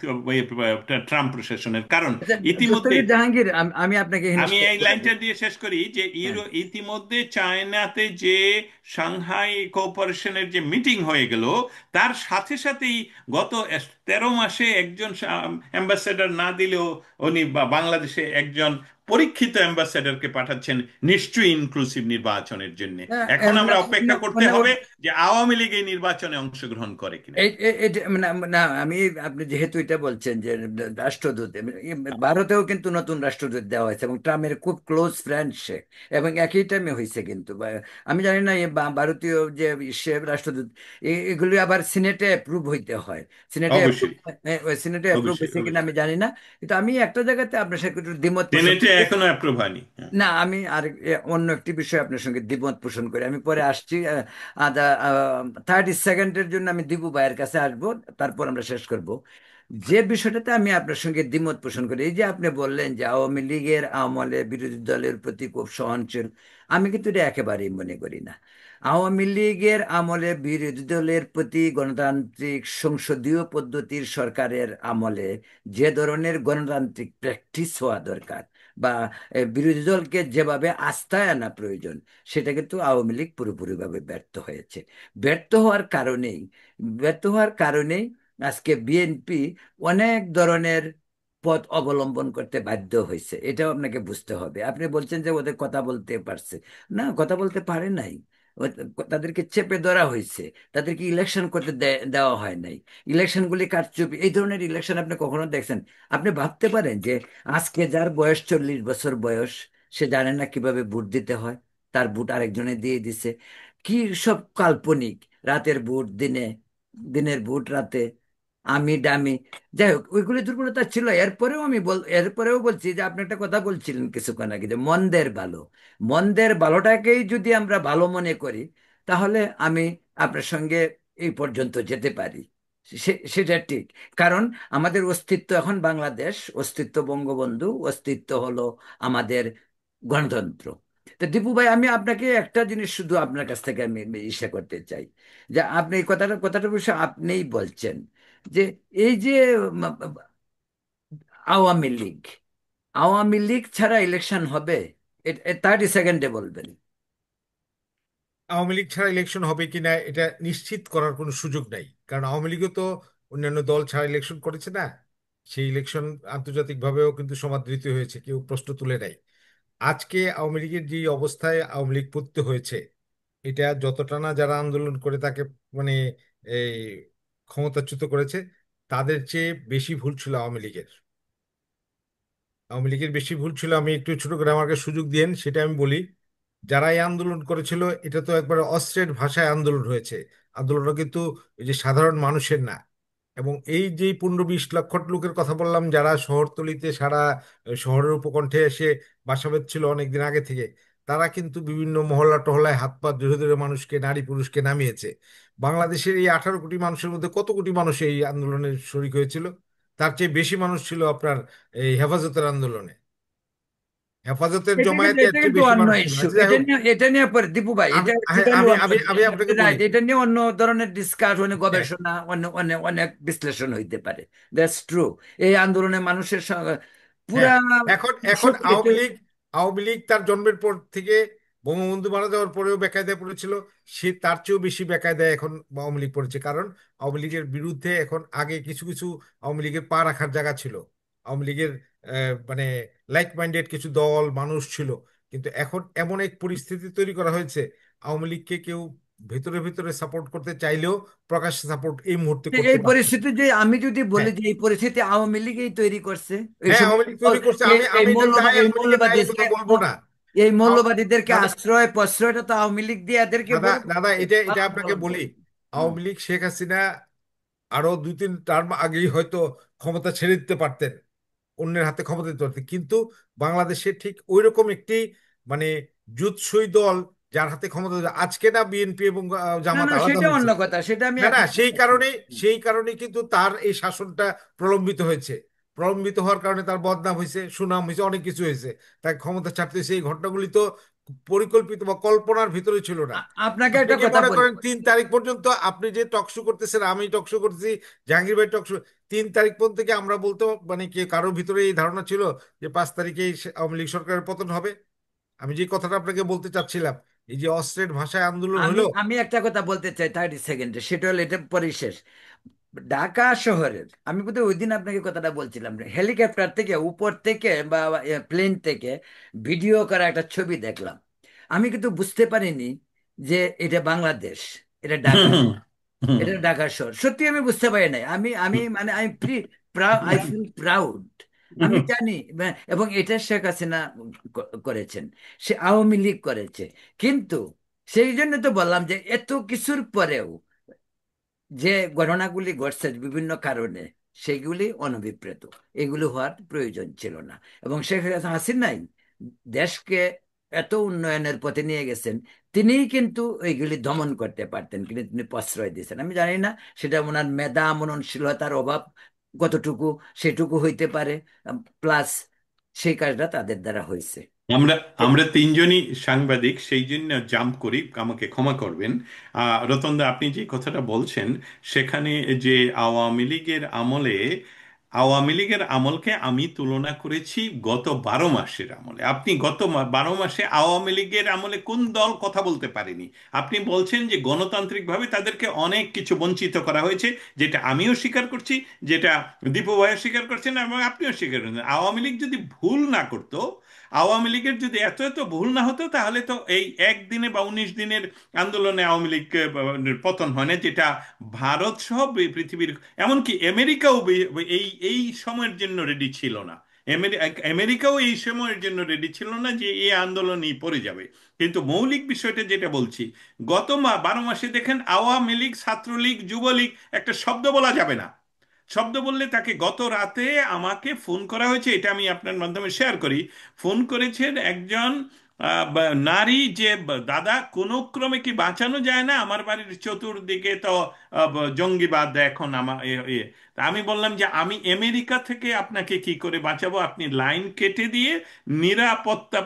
ট্রাম্প প্রশাসনের? কারণ আচ্ছা, ইতিমধ্যে, দস্তগীর জাহাঙ্গীর, আমি আপনাকে এখানে আমি stop এই করে লাইনটা দিই। দিয়ে শেষ করি যে হ্যাঁ, ইতিমধ্যে চায়নাতে যে সাংহাই কোঅপারেশনের যে মিটিং হয়ে গেল, তার সাথে সাথেই গত 13 মাসে একজন অ্যাম্বাসেডর না দিলেও উনি বাংলাদেশে একজন পরীক্ষিত অ্যাম্বাসেডরকে পাঠাচ্ছেন, নিশ্চয়ই ইনক্লুসিভ নির্বাচনের জন্য। হ্যাঁ, এখন আমরা মানে অপেক্ষা করতে মানে হবে যে আওয়ামী লীগ এই নির্বাচনে অংশগ্রহণ করে কিনা। না, আমি, আপনি যেহেতু এটা বলছেন যে রাষ্ট্রদূত, ভারতেও কিন্তু নতুন রাষ্ট্রদূত দেওয়া হয়েছে এবং ট্রাম্পের খুব ক্লোজ ফ্রেন্ড সে, এবং একই টাইমে হয়েছে কিন্তু আমি জানি না ভারতীয় যে সে রাষ্ট্রদূত, এগুলি আবার সিনেটে অ্যাপ্রুভ হইতে হয়। সিনেটে অ্যাপ্রুভ অবশ্যই, সিনেটে অ্যাপ্রুভ অবশ্যই, হয়েছে কিনা অবশ্যই। আমি জানি না, কিন্তু আমি একটা জায়গাতে আপনার সাথে একটু দ্বিমত পোষণ সেনেটে করি। এখনো অ্যাপ্রুভ হয়নি, হ্যাঁ। না, আমি আর অন্য একটি বিষয়ে আপনার সঙ্গে দ্বিমত পোষণ করি, আমি পরে আসছি। 30 সেকেন্ডের জন্য আমি দিবু ভাইয়ের কাছে আসবো, তারপর আমরা শেষ করব। যে বিষয়টাতে আমি আপনার সঙ্গে দ্বিমত পোষণ করি, এই যে আপনি বললেন যে আওয়ামী লীগের আমলে বিরোধী দলের প্রতি খুব সহনশীল, আমি কিন্তু এটা একেবারেই মনে করি না। আওয়ামী লীগের আমলে বিরোধী দলের প্রতি গণতান্ত্রিক সংসদীয় পদ্ধতির সরকারের আমলে যে ধরনের গণতান্ত্রিক প্র্যাকটিস হওয়া দরকার, বা বিরোধী দলকে যেভাবে আস্থায় আনা প্রয়োজন, সেটা কিন্তু আওয়ামী লীগ পুরোপুরিভাবে ব্যর্থ হয়েছে। ব্যর্থ হওয়ার কারণেই ব্যর্থ হওয়ার কারণেই আজকে বিএনপি অনেক ধরনের পথ অবলম্বন করতে বাধ্য হয়েছে, এটাও আপনাকে বুঝতে হবে। আপনি বলছেন যে ওদের কথা বলতে পারছে, না, কথা বলতে পারে নাই। তাদেরকে চেপে ধরা হয়েছে, তাদেরকে ইলেকশন করতে দেওয়া হয় নাই। ইলেকশনগুলি কারচুপি, এই ধরনের ইলেকশন আপনি কখনো দেখছেন? আপনি ভাবতে পারেন যে আজকে যার বয়স 40 বছর বয়স, সে জানে না কিভাবে ভোট দিতে হয়, তার ভোট আরেকজনে দিয়ে দিছে। কি সব কাল্পনিক! রাতের ভোট দিনে, দিনের ভোট রাতে, আমি ডামি। যাই হোক, ওইগুলি দুর্বলতা ছিল। এরপরেও বলছি যে আপনি একটা কথা বলছিলেন কিছুক্ষণ আগে, যে মন্দের ভালো, মন্দের ভালোটাকেই যদি আমরা ভালো মনে করি, তাহলে আমি আপনার সঙ্গে এই পর্যন্ত যেতে পারি। সেটা ঠিক। কারণ আমাদের অস্তিত্ব এখন বাংলাদেশ, অস্তিত্ব বঙ্গবন্ধু, অস্তিত্ব হলো আমাদের গণতন্ত্র। তো দীপু ভাই, আমি আপনাকে একটা জিনিস শুধু আপনার কাছ থেকে আমি ইসে করতে চাই, যে আপনি এই কথাটা বিষয়ে আপনিই বলছেন যে এই যে উম, আওয়ামী লীগ আওয়ামী লীগ ছাড়া ইলেকশন হবে? 30 সেকেন্ডে বলবেন। আওয়ামী লীগ ছাড়া ইলেকশন হবে কিনা এটা নিশ্চিত করার কোনো সুযোগ নাই, কারণ আওয়ামী লীগও তো অন্যান্য দল ছাড়া ইলেকশন করেছে না। সেই ইলেকশন আন্তর্জাতিকভাবেও কিন্তু সমাদৃত হয়েছে, কেউ প্রশ্ন তুলে নাই। আজকে আওয়ামী লীগের যে অবস্থায় আওয়ামী লীগ পড়তে হয়েছে, এটা যতটা না যারা আন্দোলন করে তাকে মানে এই ক্ষমতাচ্যুত করেছে, তাদের চেয়ে বেশি ভুল ছিল আওয়ামী লীগের। আওয়ামী লীগের বেশি ভুল ছিল, আমি একটু ছোট করে আমাকে সুযোগ দিয়েন সেটা আমি বলি। যারা এই আন্দোলন করেছিল, এটা তো একবারে অস্ত্রের ভাষায় আন্দোলন হয়েছে। আন্দোলনটা কিন্তু এই যে সাধারণ মানুষের না। এবং এই যে 15-20 লক্ষ লোকের কথা বললাম, যারা শহরতলিতে সারা শহরের উপকণ্ঠে এসে বাসা বেঁধেছিল অনেকদিন আগে থেকে, তারা কিন্তু বিভিন্ন মহল্লা টহলায় হাত পা ধরে ধরে মানুষকে, নারী পুরুষকে নামিয়েছে। বাংলাদেশের এই 18 কোটি মানুষের মধ্যে কত কোটি মানুষ এই আন্দোলনের শরিক হয়েছিল? তার চেয়ে বেশি মানুষ ছিল আপনার এই হেফাজতের আন্দোলনে। হেফাজতের জমায়েতে এর এটা চেয়ে কিন্তু বেশি অন্য মানুষ ছিল। ইস্যু, আচ্ছা, যাই হোক। এটা নিয়ে পরে দীপু ভাই, এটা টোটালি আমি অন্য। আমি আমি আপনাকে বলি। রাইট, এটা নিয়ে অন্য ধরনের ডিসকাশন, হ্যাঁ, গবেষণা, অনেক অনেক অনেক বিশ্লেষণ হইতে পারে। That's true. এই আন্দোলনে মানুষের পুরা হ্যাঁ। এখন এখন এটা। আওয়ামী লীগ তার জন্মের পর থেকে বঙ্গবন্ধু মারা যাওয়ার পরেও বেকায়দায় পড়েছিল। সে তার চেয়েও বেশি বেকায়দায় এখন আওয়ামী লীগ পড়েছে, কারণ আওয়ামী লীগের বিরুদ্ধে এখন, আগে কিছু কিছু আওয়ামী লীগের পা রাখার জায়গা ছিল। আওয়ামী লীগের মানে লাইক মাইন্ডেড কিছু দল মানুষ ছিল। কিন্তু এখন এমন এক পরিস্থিতি তৈরি করা হয়েছে, আওয়ামী লীগকে কেউ ভেতরে ভেতরে সাপোর্ট করতে চাইলেও প্রকাশ্যে সাপোর্ট এই মুহূর্তে করতে এই পারতেছে পরিস্থিতি না। যে আমি যদি বলি হ্যাঁ, যে এই পরিস্থিতি আওয়ামী লীগই তৈরি করছে, এই হ্যাঁ, সময় আওয়ামী লীগ তৈরি করছে। এই আমি এই আমি এটা মৌলবাদ দায় এই আওয়ামী লীগের দায় মৌলবাদী এই কথা বলবো না। এই আও- মৌলবাদীদেরকে দাদা, আশ্রয় প্রশ্রয়টা তো আওয়ামী লীগ দিয়ে এদেরকে দাদা, বড় দাদা, এটা এটা লালন আপনাকে পালন বলি। করছে। হুম। আওয়ামী লীগ শেখ হাসিনা আরো 2-3 টার্ম আগেই হয়তো ক্ষমতা ছেড়ে দিতে পারতেন, অন্যের হাতে ক্ষমতা দিতে পারতেন, কিন্তু বাংলাদেশে ঠিক ওইরকম একটি মানে জুৎসই দল যার হাতে ক্ষমতা, আজকে না বিএনপি এবং না জামাত না, আলাদা সেটা হয়েছে। অন্য কথা, সেটা আমি না না, এখন সেই বলছি কারণে, না। সেই কারণে কিন্তু তার এই শাসনটা প্রলম্বিত হয়েছে। প্রলম্বিত হওয়ার কারণে তার বদনাম হয়েছে, সুনাম হয়েছে, অনেক কিছু হয়েছে। তাই ক্ষমতা ছাড়তে হয়েছে। এই ঘটনাগুলি তো পরিকল্পিত বা কল্পনার ভিতরে ছিল না। আপনাকে আপনি একটা কি কথা মনে বলি। করেন 3 তারিখ পর্যন্ত আপনি যে টকশো করতেছেন, আমি টকশো করতেছি, জাহাঙ্গীর ভাই টকশো, 3 তারিখ পর্যন্ত থেকে আমরা বলতে মানে কি কারোর ভিতরে এই ধারণা ছিল যে 5 তারিখে আওয়ামী লীগ সরকারের পতন হবে? আমি যে কথাটা আপনাকে বলতে চাচ্ছিলাম, এই যে অস্ত্রের ভাষায় আন্দোলন আমি হলো। আমি একটা কথা বলতে চাই 30 সেকেন্ডে, সেটা হলো এটা পরে শেষ। ঢাকা শহরের, আমি বোধহয় ওই দিন আপনাকে কথাটা বলছিলাম, হেলিকপ্টার থেকে উপর থেকে বা প্লেন থেকে ভিডিও করা একটা ছবি দেখলাম। আমি কিন্তু বুঝতে পারিনি যে এটা বাংলাদেশ, এটা ঢাকা, এটা ঢাকা শহর। সত্যি আমি বুঝতে পারি নাই। আমি আমি মানে আমি আই ফিল প্রাউড। আমি জানি এবং এটা শেখ হাসিনা করেছেন, সে আওয়ামী লীগ করেছে। কিন্তু সেই জন্য তো বললাম যে এত কিছুর পরেও যে ঘটনাগুলি ঘটছে বিভিন্ন কারণে, সেগুলি অনভিপ্রেত, এগুলো হওয়ার প্রয়োজন ছিল না। এবং শেখ হাসিনাই দেশকে এত উন্নয়নের পথে নিয়ে গেছেন, তিনিই কিন্তু এইগুলি দমন করতে পারতেন, কিন্তু তিনি প্রশ্রয় দিয়েছেন। আমি জানি না সেটা ওনার মেধা মননশীলতার অভাব কতটুকু, সেটুকু হইতে পারে, প্লাস সেই কাজটা তাদের দ্বারা হয়েছে। আমরা আমরা তিনজনই সাংবাদিক, সেই জন্য জাম্প করি, আমাকে ক্ষমা করবেন। রতনদা, আপনি যে কথাটা বলছেন, সেখানে যে আওয়ামী লীগের আমলে, আওয়ামী লীগের আমলকে আমি তুলনা করেছি গত 12 মাসের আমলে। আপনি গত 12 মাসে আওয়ামী লীগের আমলে কোন দল কথা বলতে পারেনি? আপনি বলছেন যে গণতান্ত্রিকভাবে তাদেরকে অনেক কিছু বঞ্চিত করা হয়েছে, যেটা আমিও স্বীকার করছি, যেটা দীপু ভাইও স্বীকার করছেন এবং আপনিও স্বীকার করছেন। আওয়ামী লীগ যদি ভুল না করতো, আওয়ামী লীগের যদি এত এত ভুল না হতো, তাহলে তো এই একদিনে বা 19 দিনের আন্দোলনে আওয়ামী লীগ পতন হয় না, যেটা ভারত সহ পৃথিবীর, এমনকি আমেরিকাও এই এই সময়ের জন্য রেডি ছিল না। আমেরিকাও এই সময়ের জন্য রেডি ছিল না যে এই আন্দোলনই পড়ে যাবে। কিন্তু মৌলিক বিষয়টা যেটা বলছি, গত 12 মাসে দেখেন আওয়ামী লীগ, ছাত্রলীগ, যুবলীগ, একটা শব্দ বলা যাবে না। শব্দ বললে তাকে, গত রাতে আমাকে ফোন করা হয়েছে, এটা আমি আপনার মাধ্যমে শেয়ার করি। ফোন করেছেন একজন নারী, যে দাদা কোনো ক্রমে কি বাঁচানো যায় না, আমার বাড়ির চতুর্দিকে তো জঙ্গিবাদ এখন আমার তা আমি বললাম যে আমি আমেরিকা থেকে আপনাকে কি করে বাঁচাবো, আপনি লাইন কেটে দিয়ে নিরাপত্তা,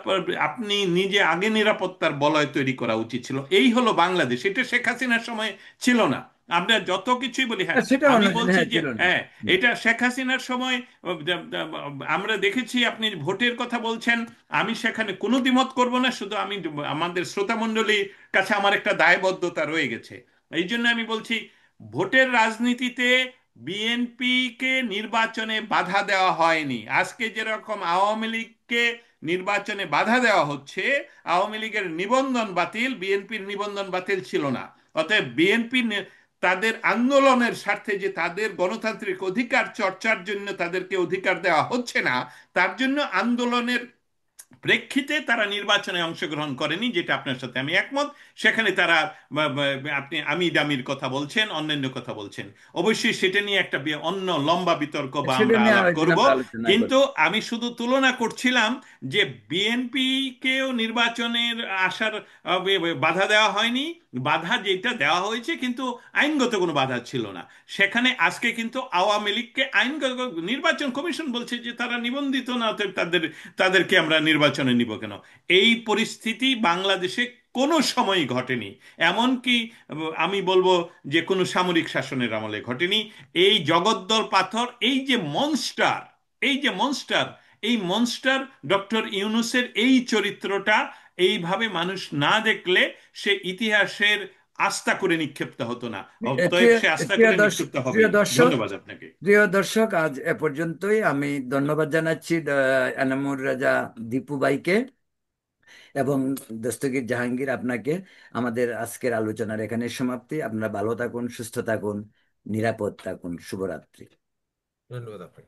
আপনি নিজে আগে নিরাপত্তার বলয় তৈরি করা উচিত ছিল। এই হলো বাংলাদেশ, এটা শেখ হাসিনার সময় ছিল না। আমরা যত কিছুই বলি, হ্যাঁ, সেটা আমি অন্য, বলছি হ্যাঁ, যে ছিল না। হ্যাঁ, এটা শেখ হাসিনার সময় আমরা দেখেছি। আপনি ভোটের কথা বলছেন, আমি সেখানে কোনো দ্বিমত করব না, শুধু আমি আমাদের শ্রোতা মণ্ডলীর কাছে আমার একটা দায়বদ্ধতা রয়ে গেছে। এই জন্য আমি বলছি, ভোটের রাজনীতিতে বিএনপিকে নির্বাচনে বাধা দেওয়া হয়নি। আজকে যেরকম আওয়ামী লীগকে নির্বাচনে বাধা দেওয়া হচ্ছে, আওয়ামী লীগের নিবন্ধন বাতিল, বিএনপির নিবন্ধন বাতিল ছিল না। অতএব বিএনপি তাদের আন্দোলনের স্বার্থে, যে তাদের গণতান্ত্রিক অধিকার চর্চার জন্য তাদেরকে অধিকার দেওয়া হচ্ছে না, তার জন্য আন্দোলনের প্রেক্ষিতে তারা নির্বাচনে অংশগ্রহণ করেনি, যেটা আপনার সাথে আমি একমত। সেখানে তারা আপনি আমি দামির কথা বলছেন, অন্যান্য কথা বলছেন, অবশ্যই সেটা নিয়ে একটা অন্য লম্বা বিতর্ক বা সেটা আমরা নিয়ে আলাপ আরেকদিন করব। আমরা আলোচনা করি। কিন্তু আমি শুধু তুলনা করছিলাম যে বিএনপিকেও নির্বাচনের আসার বাধা দেওয়া হয়নি। বাধা যেটা দেওয়া হয়েছে, কিন্তু আইনগত কোনো বাধা ছিল না সেখানে। আজকে কিন্তু আওয়ামী লীগকে আইনগত, নির্বাচন কমিশন বলছে যে তারা নিবন্ধিত না, অতএব তাদেরকে আমরা নির্বাচনে নিব কেন? এই পরিস্থিতি বাংলাদেশে কোনো সময়ই ঘটেনি। এমনকি আমি বলবো যে কোনো সামরিক শাসনের আমলে ঘটেনি। এই জগদ্দল পাথর, এই যে মনস্টার, এই যে মনস্টার, এই মনস্টার ডক্টর ইউনূসের এই চরিত্রটা এইভাবে মানুষ না দেখলে সে ইতিহাসের আস্থা করে নিক্ষিপ্ত হতো না। অতএব প্রিয় সে আস্থা প্রিয় করে দর্শক, নিক্ষিপ্ত হবেই। ধন্যবাদ আপনাকে। আজ এ পর্যন্তই। আমি ধন্যবাদ জানাচ্ছি এনামুর রাজা দীপু ভাইকে এবং দস্তগীর জাহাঙ্গীর আপনাকে। আমাদের আজকের আলোচনার এখানে সমাপ্তি। আপনারা ভালো থাকুন, সুস্থ থাকুন, নিরাপদ থাকুন। শুভরাত্রি। ধন্যবাদ আপনাকে।